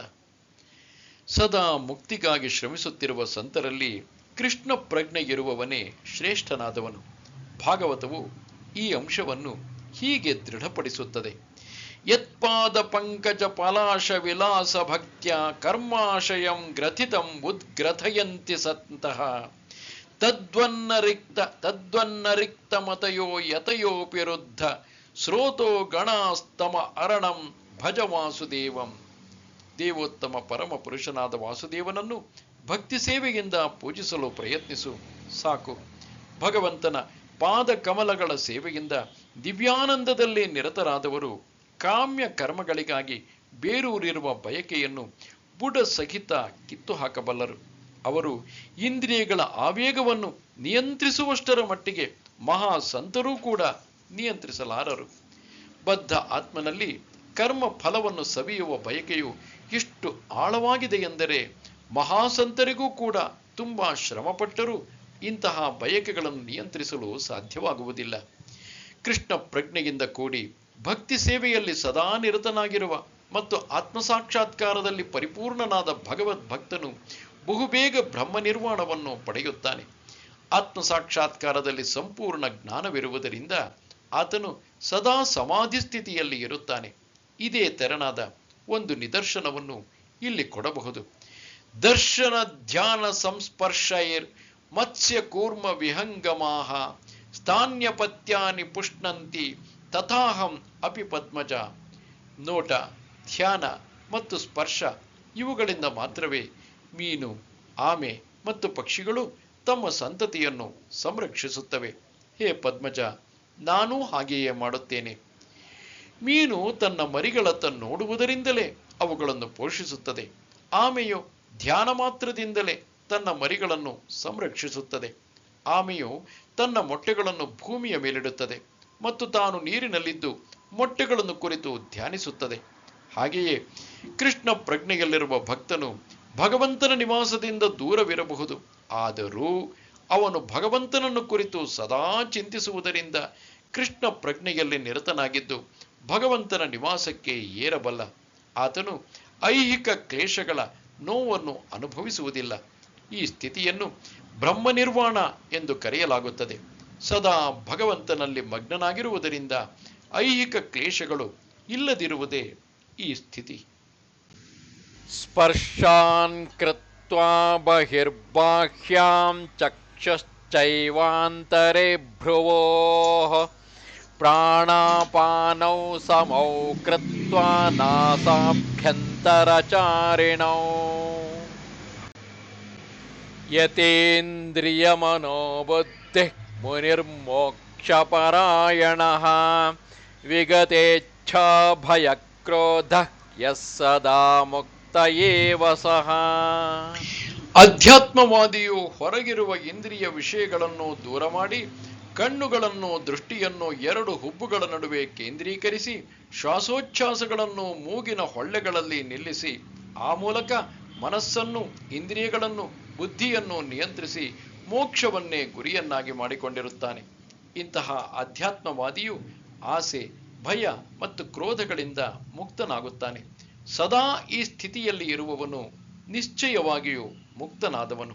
ಸದಾ ಮುಕ್ತಿಗಾಗಿ ಶ್ರಮಿಸುತ್ತಿರುವ ಸಂತರಲ್ಲಿ ಕೃಷ್ಣ ಪ್ರಜ್ಞೆ ಇರುವವನೇ ಶ್ರೇಷ್ಠನಾದವನು. ಭಾಗವತವು ಈ ಅಂಶವನ್ನು ಹೀಗೆ ದೃಢಪಡಿಸುತ್ತದೆ. ಯತ್ಪಾದ ಪಂಕಜ ಪಲಾಶ ವಿಲಾಸ ಭಕ್ತ್ಯ ಕರ್ಮಾಶಯಂ ಗ್ರಥಿತಂ ಉದ್ಗ್ರಥಯಂತಿ ಸಂತಹ ತದ್ವನ್ನ ಮತಯೋ ಯತಯೋಪಿರುದ್ಧ ಸ್ರೋತೋ ಗಣಾಸ್ತಮ ಅರಣಂ ಭಜ ವಾಸುದೇವಂ. ದೇವೋತ್ತಮ ಪರಮ ಪುರುಷನಾದ ವಾಸುದೇವನನ್ನು ಭಕ್ತಿ ಸೇವೆಯಿಂದ ಪೂಜಿಸಲು ಪ್ರಯತ್ನಿಸು, ಸಾಕು. ಭಗವಂತನ ಪಾದ ಕಮಲಗಳ ಸೇವೆಯಿಂದ ದಿವ್ಯಾನಂದದಲ್ಲಿ ನಿರತರಾದವರು ಕಾಮ್ಯ ಕರ್ಮಗಳಿಗಾಗಿ ಬೇರೂರಿರುವ ಬಯಕೆಯನ್ನು ಬುಡ ಸಹಿತ ಕಿತ್ತು ಹಾಕಬಲ್ಲರು. ಅವರು ಇಂದ್ರಿಯಗಳ ಆವೇಗವನ್ನು ನಿಯಂತ್ರಿಸುವಷ್ಟರ ಮಟ್ಟಿಗೆ ಮಹಾ ಸಂತರೂ ಕೂಡ ನಿಯಂತ್ರಿಸಲಾರರು. ಬದ್ಧ ಆತ್ಮನಲ್ಲಿ ಕರ್ಮ ಫಲವನ್ನು ಸವಿಯುವ ಬಯಕೆಯು ಎಷ್ಟು ಆಳವಾಗಿದೆ ಎಂದರೆ ಮಹಾಸಂತರಿಗೂ ಕೂಡ ತುಂಬಾ ಶ್ರಮಪಟ್ಟರೂ ಇಂತಹ ಬಯಕೆಗಳನ್ನು ನಿಯಂತ್ರಿಸಲು ಸಾಧ್ಯವಾಗುವುದಿಲ್ಲ. ಕೃಷ್ಣ ಪ್ರಜ್ಞೆಯಿಂದ ಕೂಡಿ ಭಕ್ತಿ ಸೇವೆಯಲ್ಲಿ ಸದಾ ನಿರತನಾಗಿರುವ ಮತ್ತು ಆತ್ಮಸಾಕ್ಷಾತ್ಕಾರದಲ್ಲಿ ಪರಿಪೂರ್ಣನಾದ ಭಗವದ್ ಭಕ್ತನು ಬಹುಬೇಗ ಬ್ರಹ್ಮ ನಿರ್ವಾಣವನ್ನು ಪಡೆಯುತ್ತಾನೆ. ಆತ್ಮಸಾಕ್ಷಾತ್ಕಾರದಲ್ಲಿ ಸಂಪೂರ್ಣ ಜ್ಞಾನವಿರುವುದರಿಂದ ಆತನು ಸದಾ ಸಮಾಧಿ ಸ್ಥಿತಿಯಲ್ಲಿ ಇರುತ್ತಾನೆ. ಇದೇ ತೆರನಾದ ಒಂದು ನಿದರ್ಶನವನ್ನು ಇಲ್ಲಿ ಕೊಡಬಹುದು. ದರ್ಶನ ಧ್ಯಾನ ಸಂಸ್ಪರ್ಶೈರ್ ಮತ್ಸ್ಯ ಕೂರ್ಮ ವಿಹಂಗಮಾಹ ಸ್ಥಾನ್ಯಪತ್ಯಾನಿ ಪುಷ್ಣಂತಿ ತಥಾಹಂ ಅಪಿ ಪದ್ಮಜ. ನೋಟ, ಧ್ಯಾನ ಮತ್ತು ಸ್ಪರ್ಶ ಇವುಗಳಿಂದ ಮಾತ್ರವೇ ಮೀನು, ಆಮೆ ಮತ್ತು ಪಕ್ಷಿಗಳು ತಮ್ಮ ಸಂತತಿಯನ್ನು ಸಂರಕ್ಷಿಸುತ್ತವೆ. ಹೇ ಪದ್ಮಜ, ನಾನೂ ಹಾಗೆಯೇ ಮಾಡುತ್ತೇನೆ. ಮೀನು ತನ್ನ ಮರಿಗಳತ್ತ ನೋಡುವುದರಿಂದಲೇ ಅವುಗಳನ್ನು ಪೋಷಿಸುತ್ತದೆ. ಆಮೆಯು ಧ್ಯಾನ ಮಾತ್ರದಿಂದಲೇ ತನ್ನ ಮರಿಗಳನ್ನು ಸಂರಕ್ಷಿಸುತ್ತದೆ. ಆಮೆಯು ತನ್ನ ಮೊಟ್ಟೆಗಳನ್ನು ಭೂಮಿಯ ಮೇಲಿಡುತ್ತದೆ ಮತ್ತು ತಾನು ನೀರಿನಲ್ಲಿದ್ದು ಮೊಟ್ಟೆಗಳನ್ನು ಕುರಿತು ಧ್ಯಾನಿಸುತ್ತದೆ. ಹಾಗೆಯೇ ಕೃಷ್ಣ ಪ್ರಜ್ಞೆಯಲ್ಲಿರುವ ಭಕ್ತನು ಭಗವಂತನ ನಿವಾಸದಿಂದ ದೂರವಿರಬಹುದು, ಆದರೂ ಅವನು ಭಗವಂತನನ್ನು ಕುರಿತು ಸದಾ ಚಿಂತಿಸುವುದರಿಂದ ಕೃಷ್ಣ ಪ್ರಜ್ಞೆಯಲ್ಲಿ ನಿರತನಾಗಿದ್ದು ಭಗವಂತನ ನಿವಾಸಕ್ಕೆ ಏರಬಲ್ಲ. ಆತನು ಐಹಿಕ ಕ್ಲೇಶಗಳ ನೋವನ್ನು ಅನುಭವಿಸುವುದಿಲ್ಲ. ಈ ಸ್ಥಿತಿಯನ್ನು ಬ್ರಹ್ಮ ನಿರ್ವಾಣ ಎಂದು ಕರೆಯಲಾಗುತ್ತದೆ. ಸದಾ ಭಗವಂತನಲ್ಲಿ ಮಗ್ನನಾಗಿರುವುದರಿಂದ ಐಹಿಕ ಕ್ಲೇಶಗಳು ಇಲ್ಲದಿರುವುದೇ ಈ ಸ್ಥಿತಿ. ಸ್ಪರ್ಶಾನ್ ಕೃತ್ವಾ ಬಹಿರ್ಬಾಹ್ಯಾಂ ಚಕ್ಷಶ್ಚೈವಾಂತರೆ ಭ್ರುವೋಃ ಪ್ರಾಣಾಪಾನೌ ಸಮೌ ಕೃತ್ವಾ ನಾಸಾಭ್ಯಂತರಚಾರಿಣೌ ಯತೇಂದ್ರಿಯಮನೋಬುದ್ಧಿಃ ಮುನಿರ್ಮೋಕ್ಷಪರಾಯಣಃ ವಿಗತೇಚ್ಛಾ ಭಯಕ್ರೋಧಃ ಯಃ ಸದಾ ಮುಕ್ತ ಏವ ಸಃ. ಅಧ್ಯಾತ್ಮವಾದಿಯು ಹೊರಗಿರುವ ಇಂದ್ರಿಯ ವಿಷಯಗಳನ್ನು ದೂರ ಮಾಡಿ ಕಣ್ಣುಗಳನ್ನು, ದೃಷ್ಟಿಯನ್ನು ಎರಡು ಹುಬ್ಬುಗಳ ನಡುವೆ ಕೇಂದ್ರೀಕರಿಸಿ ಶ್ವಾಸೋಚ್ಛ್ವಾಸಗಳನ್ನು ಮೂಗಿನ ಹೊಳ್ಳೆಗಳಲ್ಲಿ ನಿಲ್ಲಿಸಿ ಆ ಮೂಲಕ ಮನಸ್ಸನ್ನು, ಇಂದ್ರಿಯಗಳನ್ನು, ಬುದ್ಧಿಯನ್ನು ನಿಯಂತ್ರಿಸಿ ಮೋಕ್ಷವನ್ನೇ ಗುರಿಯನ್ನಾಗಿ ಮಾಡಿಕೊಂಡಿರುತ್ತಾನೆ. ಇಂತಹ ಅಧ್ಯಾತ್ಮವಾದಿಯು ಆಸೆ, ಭಯ ಮತ್ತು ಕ್ರೋಧಗಳಿಂದ ಮುಕ್ತನಾಗುತ್ತಾನೆ. ಸದಾ ಈ ಸ್ಥಿತಿಯಲ್ಲಿ ಇರುವವನು ನಿಶ್ಚಯವಾಗಿಯೂ ಮುಕ್ತನಾದವನು.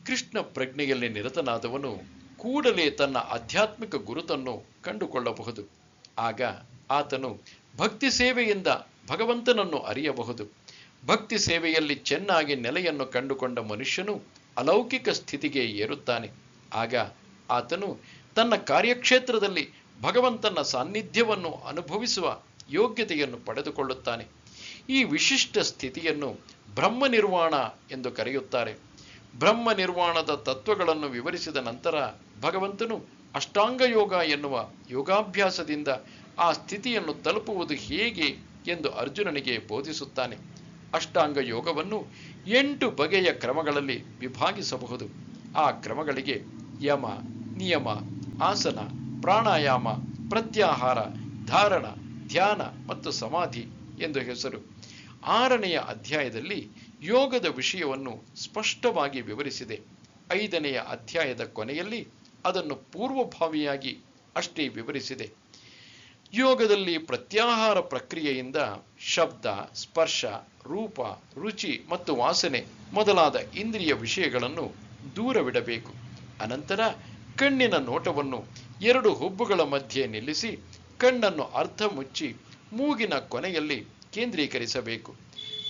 ಕೃಷ್ಣ ಪ್ರಜ್ಞೆಯಲ್ಲಿ ನಿರತನಾದವನು ಕೂಡಲೇ ತನ್ನ ಆಧ್ಯಾತ್ಮಿಕ ಗುರುತನ್ನು ಕಂಡುಕೊಳ್ಳಬಹುದು. ಆಗ ಆತನು ಭಕ್ತಿ ಸೇವೆಯಿಂದ ಭಗವಂತನನ್ನು ಅರಿಯಬಹುದು. ಭಕ್ತಿ ಸೇವೆಯಲ್ಲಿ ಚೆನ್ನಾಗಿ ನೆಲೆಯನ್ನು ಕಂಡುಕೊಂಡ ಮನುಷ್ಯನು ಅಲೌಕಿಕ ಸ್ಥಿತಿಗೆ ಏರುತ್ತಾನೆ. ಆಗ ಆತನು ತನ್ನ ಕಾರ್ಯಕ್ಷೇತ್ರದಲ್ಲಿ ಭಗವಂತನ ಸಾನ್ನಿಧ್ಯವನ್ನು ಅನುಭವಿಸುವ ಯೋಗ್ಯತೆಯನ್ನು ಪಡೆದುಕೊಳ್ಳುತ್ತಾನೆ. ಈ ವಿಶಿಷ್ಟ ಸ್ಥಿತಿಯನ್ನು ಬ್ರಹ್ಮ ನಿರ್ವಾಣ ಎಂದು ಕರೆಯುತ್ತಾರೆ. ಬ್ರಹ್ಮ ನಿರ್ವಾಣದ ತತ್ವಗಳನ್ನು ವಿವರಿಸಿದ ನಂತರ ಭಗವಂತನು ಅಷ್ಟಾಂಗ ಯೋಗ ಎನ್ನುವ ಯೋಗಾಭ್ಯಾಸದಿಂದ ಆ ಸ್ಥಿತಿಯನ್ನು ತಲುಪುವುದು ಹೇಗೆ ಎಂದು ಅರ್ಜುನನಿಗೆ ಬೋಧಿಸುತ್ತಾನೆ. ಅಷ್ಟಾಂಗ ಯೋಗವನ್ನು 8 ಬಗೆಯ ಕ್ರಮಗಳಲ್ಲಿ ವಿಭಾಗಿಸಬಹುದು. ಆ ಕ್ರಮಗಳಿಗೆ ಯಮ, ನಿಯಮ, ಆಸನ, ಪ್ರಾಣಾಯಾಮ, ಪ್ರತ್ಯಾಹಾರ, ಧಾರಣ, ಧ್ಯಾನ ಮತ್ತು ಸಮಾಧಿ ಎಂದು ಹೆಸರು. 6ನೆಯ ಅಧ್ಯಾಯದಲ್ಲಿ ಯೋಗದ ವಿಷಯವನ್ನು ಸ್ಪಷ್ಟವಾಗಿ ವಿವರಿಸಿದೆ. 5ನೆಯ ಅಧ್ಯಾಯದ ಕೊನೆಯಲ್ಲಿ ಅದನ್ನು ಪೂರ್ವಭಾವಿಯಾಗಿ ಅಷ್ಟೇ ವಿವರಿಸಿದೆ. ಯೋಗದಲ್ಲಿ ಪ್ರತ್ಯಾಹಾರ ಪ್ರಕ್ರಿಯೆಯಿಂದ ಶಬ್ದ, ಸ್ಪರ್ಶ, ರೂಪ, ರುಚಿ ಮತ್ತು ವಾಸನೆ ಮೊದಲಾದ ಇಂದ್ರಿಯ ವಿಷಯಗಳನ್ನು ದೂರವಿಡಬೇಕು. ಅನಂತರ ಕಣ್ಣಿನ ನೋಟವನ್ನು ಎರಡು ಹುಬ್ಬುಗಳ ಮಧ್ಯೆ ನಿಲ್ಲಿಸಿ ಕಣ್ಣನ್ನು ಅರ್ಧ ಮುಚ್ಚಿ ಮೂಗಿನ ಕೊನೆಯಲ್ಲಿ ಕೇಂದ್ರೀಕರಿಸಬೇಕು.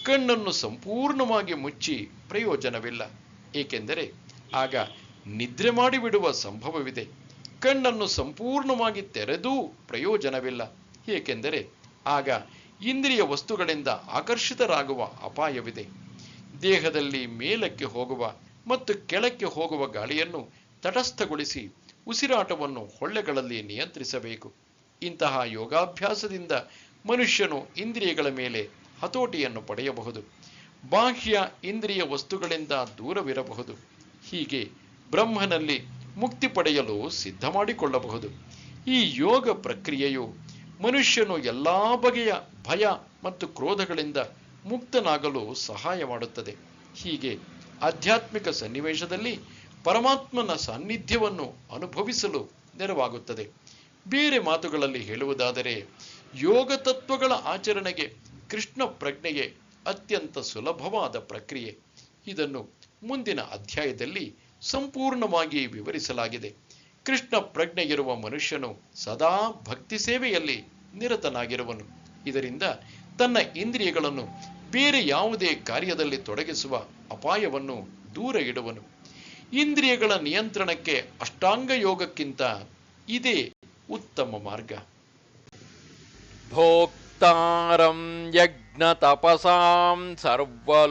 ಕಣ್ಣನ್ನು ಸಂಪೂರ್ಣವಾಗಿ ಮುಚ್ಚಿ ಪ್ರಯೋಜನವಿಲ್ಲ, ಏಕೆಂದರೆ ಆಗ ನಿದ್ರೆ ಮಾಡಿಬಿಡುವ ಸಂಭವವಿದೆ. ಕಣ್ಣನ್ನು ಸಂಪೂರ್ಣವಾಗಿ ತೆರೆದೂ ಪ್ರಯೋಜನವಿಲ್ಲ, ಏಕೆಂದರೆ ಆಗ ಇಂದ್ರಿಯ ವಸ್ತುಗಳಿಂದ ಆಕರ್ಷಿತರಾಗುವ ಅಪಾಯವಿದೆ. ದೇಹದಲ್ಲಿ ಮೇಲಕ್ಕೆ ಹೋಗುವ ಮತ್ತು ಕೆಳಕ್ಕೆ ಹೋಗುವ ಗಾಳಿಯನ್ನು ತಟಸ್ಥಗೊಳಿಸಿ ಉಸಿರಾಟವನ್ನು ಹೊಳ್ಳೆಗಳಲ್ಲಿ ನಿಯಂತ್ರಿಸಬೇಕು. ಇಂತಹ ಯೋಗಾಭ್ಯಾಸದಿಂದ ಮನುಷ್ಯನು ಇಂದ್ರಿಯಗಳ ಮೇಲೆ ಹತೋಟಿಯನ್ನು ಪಡೆಯಬಹುದು, ಬಾಹ್ಯ ಇಂದ್ರಿಯ ವಸ್ತುಗಳಿಂದ ದೂರವಿರಬಹುದು. ಹೀಗೆ ಬ್ರಹ್ಮನಲ್ಲಿ ಮುಕ್ತಿ ಪಡೆಯಲು ಸಿದ್ಧ ಮಾಡಿಕೊಳ್ಳಬಹುದು. ಈ ಯೋಗ ಪ್ರಕ್ರಿಯೆಯು ಮನುಷ್ಯನು ಎಲ್ಲಾ ಬಗೆಯ ಭಯ ಮತ್ತು ಕ್ರೋಧಗಳಿಂದ ಮುಕ್ತನಾಗಲು ಸಹಾಯ ಮಾಡುತ್ತದೆ. ಹೀಗೆ ಆಧ್ಯಾತ್ಮಿಕ ಸನ್ನಿವೇಶದಲ್ಲಿ ಪರಮಾತ್ಮನ ಸಾನ್ನಿಧ್ಯವನ್ನು ಅನುಭವಿಸಲು ನೆರವಾಗುತ್ತದೆ. ಬೇರೆ ಮಾತುಗಳಲ್ಲಿ ಹೇಳುವುದಾದರೆ, ಯೋಗ ತತ್ವಗಳ ಆಚರಣೆಗೆ ಕೃಷ್ಣ ಪ್ರಜ್ಞೆಯೇ ಅತ್ಯಂತ ಸುಲಭವಾದ ಪ್ರಕ್ರಿಯೆ. ಇದನ್ನು ಮುಂದಿನ ಅಧ್ಯಾಯದಲ್ಲಿ ಸಂಪೂರ್ಣವಾಗಿ ವಿವರಿಸಲಾಗಿದೆ. ಕೃಷ್ಣ ಪ್ರಜ್ಞೆ ಇರುವ ಮನುಷ್ಯನು ಸದಾ ಭಕ್ತಿ ಸೇವೆಯಲ್ಲಿ ನಿರತನಾಗಿರುವನು. ಇದರಿಂದ ತನ್ನ ಇಂದ್ರಿಯಗಳನ್ನು ಬೇರೆ ಯಾವುದೇ ಕಾರ್ಯದಲ್ಲಿ ತೊಡಗಿಸುವ ಅಪಾಯವನ್ನು ದೂರ ಇಡುವನು. ಇಂದ್ರಿಯಗಳ ನಿಯಂತ್ರಣಕ್ಕೆ ಅಷ್ಟಾಂಗ ಯೋಗಕ್ಕಿಂತ ಇದೇ ಉತ್ತಮ ಮಾರ್ಗ. ಭೋಕ್ತಾರಂ ಯಜ್ಞ ತಪಸಾಂ ಸರ್ವಲೋಕಮಹೇಶ್ವರಂ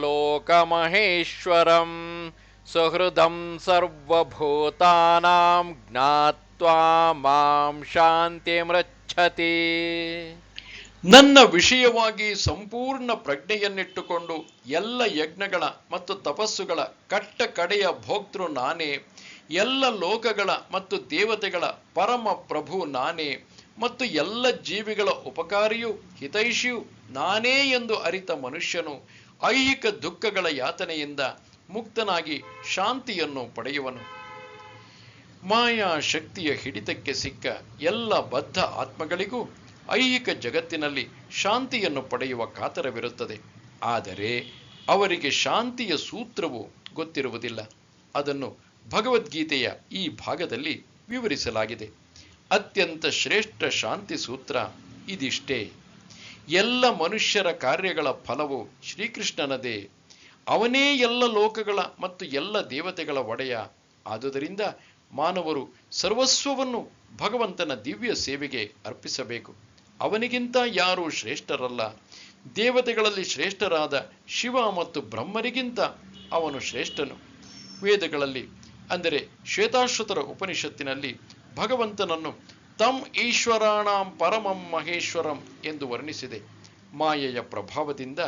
ಸುಹೃದಂ ಸರ್ವಭೂತಾನಾಂ ಜ್ಞಾತ್ವಾ ಮಾಂ ಶಾಂತಿಮೃಚ್ಛತಿ. ನನ್ನ ವಿಷಯವಾಗಿ ಸಂಪೂರ್ಣ ಪ್ರಜ್ಞೆಯನ್ನಿಟ್ಟುಕೊಂಡು ಎಲ್ಲ ಯಜ್ಞಗಳ ಮತ್ತು ತಪಸ್ಸುಗಳ ಕಟ್ಟ ಕಡೆಯ ಭೋಕ್ತೃ ನಾನೇ, ಎಲ್ಲ ಲೋಕಗಳ ಮತ್ತು ದೇವತೆಗಳ ಪರಮ ಪ್ರಭು ನಾನೇ, ಮತ್ತು ಎಲ್ಲ ಜೀವಿಗಳ ಉಪಕಾರಿಯೂ ಹಿತೈಷಿಯೂ ನಾನೇ ಎಂದು ಅರಿತ ಮನುಷ್ಯನು ಐಹಿಕ ದುಃಖಗಳ ಯಾತನೆಯಿಂದ ಮುಕ್ತನಾಗಿ ಶಾಂತಿಯನ್ನು ಪಡೆಯುವನು. ಮಾಯಾ ಶಕ್ತಿಯ ಹಿಡಿತಕ್ಕೆ ಸಿಕ್ಕ ಎಲ್ಲ ಬದ್ಧ ಆತ್ಮಗಳಿಗೂ ಐಹಿಕ ಜಗತ್ತಿನಲ್ಲಿ ಶಾಂತಿಯನ್ನು ಪಡೆಯುವ ಕಾತರವಿರುತ್ತದೆ. ಆದರೆ ಅವರಿಗೆ ಶಾಂತಿಯ ಸೂತ್ರವು ಗೊತ್ತಿರುವುದಿಲ್ಲ. ಅದನ್ನು ಭಗವದ್ಗೀತೆಯ ಈ ಭಾಗದಲ್ಲಿ ವಿವರಿಸಲಾಗಿದೆ. ಅತ್ಯಂತ ಶ್ರೇಷ್ಠ ಶಾಂತಿ ಸೂತ್ರ ಇದಿಷ್ಟೇ: ಎಲ್ಲ ಮನುಷ್ಯರ ಕಾರ್ಯಗಳ ಫಲವು ಶ್ರೀಕೃಷ್ಣನದೇ. ಅವನೇ ಎಲ್ಲ ಲೋಕಗಳ ಮತ್ತು ಎಲ್ಲ ದೇವತೆಗಳ ಒಡೆಯ. ಆದುದರಿಂದ ಮಾನವರು ಸರ್ವಸ್ವವನ್ನು ಭಗವಂತನ ದಿವ್ಯ ಸೇವೆಗೆ ಅರ್ಪಿಸಬೇಕು. ಅವನಿಗಿಂತ ಯಾರೂ ಶ್ರೇಷ್ಠರಲ್ಲ. ದೇವತೆಗಳಲ್ಲಿ ಶ್ರೇಷ್ಠರಾದ ಶಿವ ಮತ್ತು ಬ್ರಹ್ಮರಿಗಿಂತ ಅವನು ಶ್ರೇಷ್ಠನು. ವೇದಗಳಲ್ಲಿ, ಅಂದರೆ ಶ್ವೇತಾಶ್ವತರ ಉಪನಿಷತ್ತಿನಲ್ಲಿ ಭಗವಂತನನ್ನು ತಮ್ ಈಶ್ವರಾಣಾಂ ಪರಮಂ ಮಹೇಶ್ವರಂ ಎಂದು ವರ್ಣಿಸಿದೆ. ಮಾಯೆಯ ಪ್ರಭಾವದಿಂದ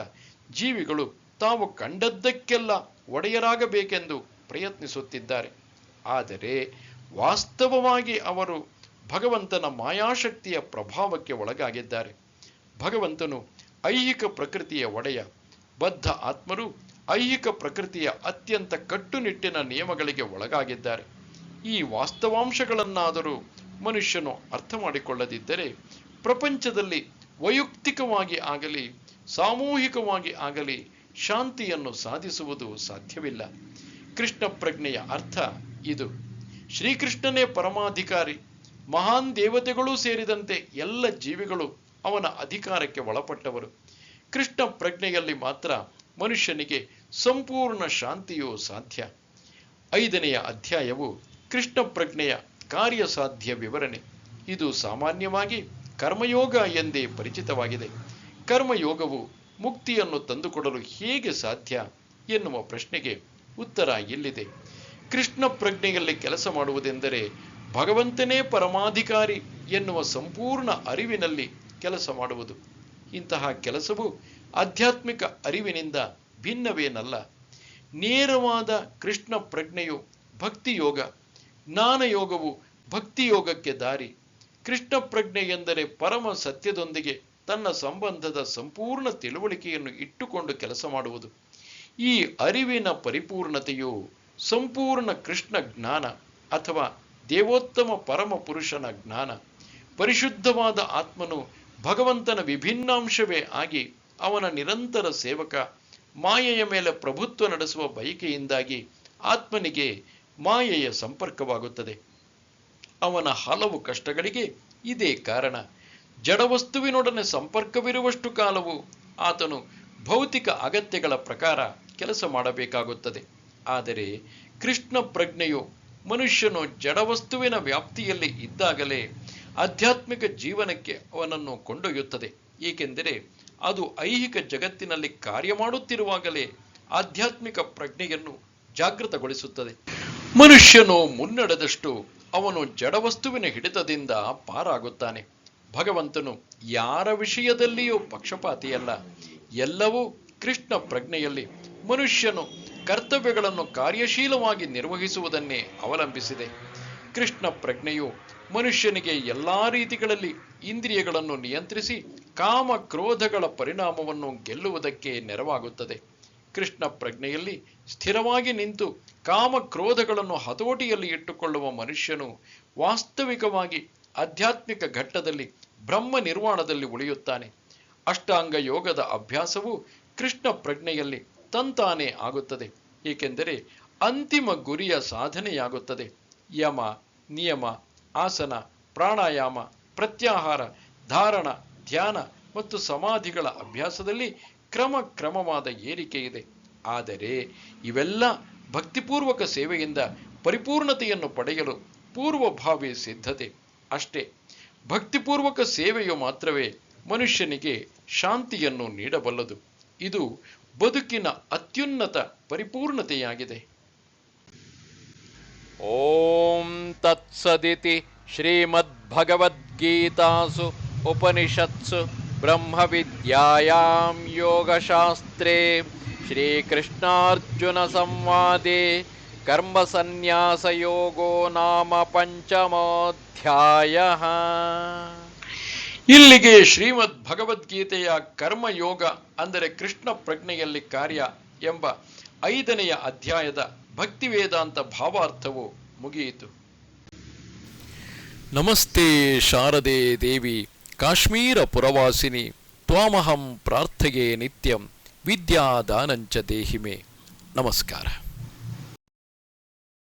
ಜೀವಿಗಳು ತಾವು ಕಂಡದ್ದಕ್ಕೆಲ್ಲ ಒಡೆಯರಾಗಬೇಕೆಂದು ಪ್ರಯತ್ನಿಸುತ್ತಿದ್ದಾರೆ. ಆದರೆ ವಾಸ್ತವವಾಗಿ ಅವರು ಭಗವಂತನ ಮಾಯಾಶಕ್ತಿಯ ಪ್ರಭಾವಕ್ಕೆ ಒಳಗಾಗಿದ್ದಾರೆ. ಭಗವಂತನು ಐಹಿಕ ಪ್ರಕೃತಿಯ ಒಡೆಯ. ಬದ್ಧ ಆತ್ಮರು ಐಹಿಕ ಪ್ರಕೃತಿಯ ಅತ್ಯಂತ ಕಟ್ಟುನಿಟ್ಟಿನ ನಿಯಮಗಳಿಗೆ ಒಳಗಾಗಿದ್ದಾರೆ. ಈ ವಾಸ್ತವಾಂಶಗಳನ್ನಾದರೂ ಮನುಷ್ಯನು ಅರ್ಥ ಮಾಡಿಕೊಳ್ಳದಿದ್ದರೆ ಪ್ರಪಂಚದಲ್ಲಿ ವೈಯಕ್ತಿಕವಾಗಿ ಆಗಲಿ ಸಾಮೂಹಿಕವಾಗಿ ಆಗಲಿ ಶಾಂತಿಯನ್ನು ಸಾಧಿಸುವುದು ಸಾಧ್ಯವಿಲ್ಲ. ಕೃಷ್ಣ ಪ್ರಜ್ಞೆಯ ಅರ್ಥ ಇದು. ಶ್ರೀಕೃಷ್ಣನೇ ಪರಮಾಧಿಕಾರಿ. ಮಹಾನ್ ದೇವತೆಗಳೂ ಸೇರಿದಂತೆ ಎಲ್ಲ ಜೀವಿಗಳು ಅವನ ಅಧಿಕಾರಕ್ಕೆ ಒಳಪಟ್ಟವರು. ಕೃಷ್ಣ ಪ್ರಜ್ಞೆಯಲ್ಲಿ ಮಾತ್ರ ಮನುಷ್ಯನಿಗೆ ಸಂಪೂರ್ಣ ಶಾಂತಿಯು ಸಾಧ್ಯ. 5ನೆಯ ಅಧ್ಯಾಯವು ಕೃಷ್ಣ ಪ್ರಜ್ಞೆಯ ಕಾರ್ಯಸಾಧ್ಯ ವಿವರಣೆ. ಇದು ಸಾಮಾನ್ಯವಾಗಿ ಕರ್ಮಯೋಗ ಎಂದೇ ಪರಿಚಿತವಾಗಿದೆ. ಕರ್ಮಯೋಗವು ಮುಕ್ತಿಯನ್ನು ತಂದುಕೊಡಲು ಹೇಗೆ ಸಾಧ್ಯ ಎನ್ನುವ ಪ್ರಶ್ನೆಗೆ ಉತ್ತರ ಇಲ್ಲಿದೆ. ಕೃಷ್ಣ ಪ್ರಜ್ಞೆಯಲ್ಲಿ ಕೆಲಸ ಮಾಡುವುದೆಂದರೆ ಭಗವಂತನೇ ಪರಮಾಧಿಕಾರಿ ಎನ್ನುವ ಸಂಪೂರ್ಣ ಅರಿವಿನಲ್ಲಿ ಕೆಲಸ ಮಾಡುವುದು. ಇಂತಹ ಕೆಲಸವು ಆಧ್ಯಾತ್ಮಿಕ ಅರಿವಿನಿಂದ ಭಿನ್ನವೇನಲ್ಲ. ನೇರವಾದ ಕೃಷ್ಣ ಪ್ರಜ್ಞೆಯು ಭಕ್ತಿಯೋಗ, ಜ್ಞಾನಯೋಗವು ಭಕ್ತಿಯೋಗಕ್ಕೆ ದಾರಿ. ಕೃಷ್ಣ ಪ್ರಜ್ಞೆ ಎಂದರೆ ಪರಮ ಸತ್ಯದೊಂದಿಗೆ ತನ್ನ ಸಂಬಂಧದ ಸಂಪೂರ್ಣ ತಿಳುವಳಿಕೆಯನ್ನು ಇಟ್ಟುಕೊಂಡು ಕೆಲಸ ಮಾಡುವುದು. ಈ ಅರಿವಿನ ಪರಿಪೂರ್ಣತೆಯು ಸಂಪೂರ್ಣ ಕೃಷ್ಣ ಜ್ಞಾನ ಅಥವಾ ದೇವೋತ್ತಮ ಪರಮ ಪುರುಷನ ಜ್ಞಾನ. ಪರಿಶುದ್ಧವಾದ ಆತ್ಮನು ಭಗವಂತನ ವಿಭಿನ್ನಾಂಶವೇ ಆಗಿ ಅವನ ನಿರಂತರ ಸೇವಕ. ಮಾಯೆಯ ಮೇಲೆ ಪ್ರಭುತ್ವ ನಡೆಸುವ ಬಯಕೆಯಿಂದಾಗಿ ಆತ್ಮನಿಗೆ ಮಾಯೆಯ ಸಂಪರ್ಕವಾಗುತ್ತದೆ. ಅವನ ಹಲವು ಕಷ್ಟಗಳಿಗೆ ಇದೇ ಕಾರಣ. ಜಡವಸ್ತುವಿನೊಡನೆ ಸಂಪರ್ಕವಿರುವಷ್ಟು ಕಾಲವು ಆತನು ಭೌತಿಕ ಅಗತ್ಯಗಳ ಪ್ರಕಾರ ಕೆಲಸ ಮಾಡಬೇಕಾಗುತ್ತದೆ. ಆದರೆ ಕೃಷ್ಣ ಪ್ರಜ್ಞೆಯು ಮನುಷ್ಯನು ಜಡವಸ್ತುವಿನ ವ್ಯಾಪ್ತಿಯಲ್ಲಿ ಇದ್ದಾಗಲೇ ಆಧ್ಯಾತ್ಮಿಕ ಜೀವನಕ್ಕೆ ಅವನನ್ನು ಕೊಂಡೊಯ್ಯುತ್ತದೆ. ಏಕೆಂದರೆ ಅದು ಐಹಿಕ ಜಗತ್ತಿನಲ್ಲಿ ಕಾರ್ಯ ಮಾಡುತ್ತಿರುವಾಗಲೇ ಆಧ್ಯಾತ್ಮಿಕ ಪ್ರಜ್ಞೆಯನ್ನು ಜಾಗೃತಗೊಳಿಸುತ್ತದೆ. ಮನುಷ್ಯನು ಮುನ್ನಡೆದಷ್ಟು ಅವನು ಜಡವಸ್ತುವಿನ ಹಿಡಿತದಿಂದ ಪಾರಾಗುತ್ತಾನೆ. ಭಗವಂತನು ಯಾರ ವಿಷಯದಲ್ಲಿಯೂ ಪಕ್ಷಪಾತಿಯಲ್ಲ. ಎಲ್ಲವೂ ಕೃಷ್ಣ ಪ್ರಜ್ಞೆಯಲ್ಲಿ ಮನುಷ್ಯನು ಕರ್ತವ್ಯಗಳನ್ನು ಕಾರ್ಯಶೀಲವಾಗಿ ನಿರ್ವಹಿಸುವುದನ್ನೇ ಅವಲಂಬಿಸಿದೆ. ಕೃಷ್ಣ ಪ್ರಜ್ಞೆಯು ಮನುಷ್ಯನಿಗೆ ಎಲ್ಲಾ ರೀತಿಗಳಲ್ಲಿ ಇಂದ್ರಿಯಗಳನ್ನು ನಿಯಂತ್ರಿಸಿ ಕಾಮ ಕ್ರೋಧಗಳ ಪರಿಣಾಮವನ್ನು ಗೆಲ್ಲುವುದಕ್ಕೆ ನೆರವಾಗುತ್ತದೆ. ಕೃಷ್ಣ ಪ್ರಜ್ಞೆಯಲ್ಲಿ ಸ್ಥಿರವಾಗಿ ನಿಂತು ಕಾಮ ಕ್ರೋಧಗಳನ್ನು ಹತೋಟಿಯಲ್ಲಿ ಇಟ್ಟುಕೊಳ್ಳುವ ಮನುಷ್ಯನು ವಾಸ್ತವಿಕವಾಗಿ ಆಧ್ಯಾತ್ಮಿಕ ಘಟ್ಟದಲ್ಲಿ ಬ್ರಹ್ಮ ನಿರ್ವಾಣದಲ್ಲಿ ಉಳಿಯುತ್ತಾನೆ. ಅಷ್ಟಾಂಗ ಯೋಗದ ಅಭ್ಯಾಸವು ಕೃಷ್ಣ ಪ್ರಜ್ಞೆಯಲ್ಲಿ ತಂತಾನೇ ಆಗುತ್ತದೆ. ಏಕೆಂದರೆ ಅಂತಿಮ ಗುರಿಯ ಸಾಧನೆಯಾಗುತ್ತದೆ. ಯಮ, ನಿಯಮ, ಆಸನ, ಪ್ರಾಣಾಯಾಮ, ಪ್ರತ್ಯಾಹಾರ, ಧಾರಣ, ಧ್ಯಾನ ಮತ್ತು ಸಮಾಧಿಗಳ ಅಭ್ಯಾಸದಲ್ಲಿ ಕ್ರಮವಾದ ಏರಿಕೆ ಇದೆ. ಆದರೆ ಇವೆಲ್ಲ ಭಕ್ತಿಪೂರ್ವಕ ಸೇವೆಯಿಂದ ಪರಿಪೂರ್ಣತೆಯನ್ನು ಪಡೆಯಲು ಪೂರ್ವಭಾವಿ ಸಿದ್ಧತೆ ಅಷ್ಟೇ. ಭಕ್ತಿಪೂರ್ವಕ ಸೇವೆಯು ಮಾತ್ರವೇ ಮನುಷ್ಯನಿಗೆ ಶಾಂತಿಯನ್ನು ನೀಡಬಲ್ಲದು. ಇದು ಬದುಕಿನ ಅತ್ಯುನ್ನತ ಪರಿಪೂರ್ಣತೆಯಾಗಿದೆ. ಓಂ ತತ್ಸದಿತಿ ಶ್ರೀಮದ್ಭಗವದ್ಗೀತಾಸು ಉಪನಿಷತ್ಸು ಬ್ರಹ್ಮವಿದ್ಯಾಯಾಂ ಯೋಗಶಾಸ್ತ್ರೇ ಶ್ರೀಕೃಷ್ಣಾರ್ಜುನ ಸಂವಾದೇ ಕರ್ಮಸನ್ಯಾಸಯೋಗೋ ನಾಮ ಪಂಚಮೋಧ್ಯಾಯಃ. ಇಲ್ಲಿಗೆ ಶ್ರೀಮದ್ ಭಗವದ್ಗೀತೆಯ ಕರ್ಮಯೋಗ ಅಂದರೆ ಕೃಷ್ಣ ಪ್ರಜ್ಞೆಯಲ್ಲಿ ಕಾರ್ಯ ಎಂಬ 5ನೆಯ ಅಧ್ಯಾಯದ ಭಕ್ತಿ ವೇದಾಂತ ಭಾವಾರ್ಥವು ಮುಗಿಯಿತು. ನಮಸ್ತೆ ಶಾರದೆ ದೇವಿ ಕಾಶ್ಮೀರ ಪುರವಾಸಿನಿ ತ್ವಾಮಹಂ ಪ್ರಾರ್ಥಯೇ ನಿತ್ಯಂ ವಿದ್ಯಾದಾನಂಚ ದೇಹಿಮೆ. ನಮಸ್ಕಾರ.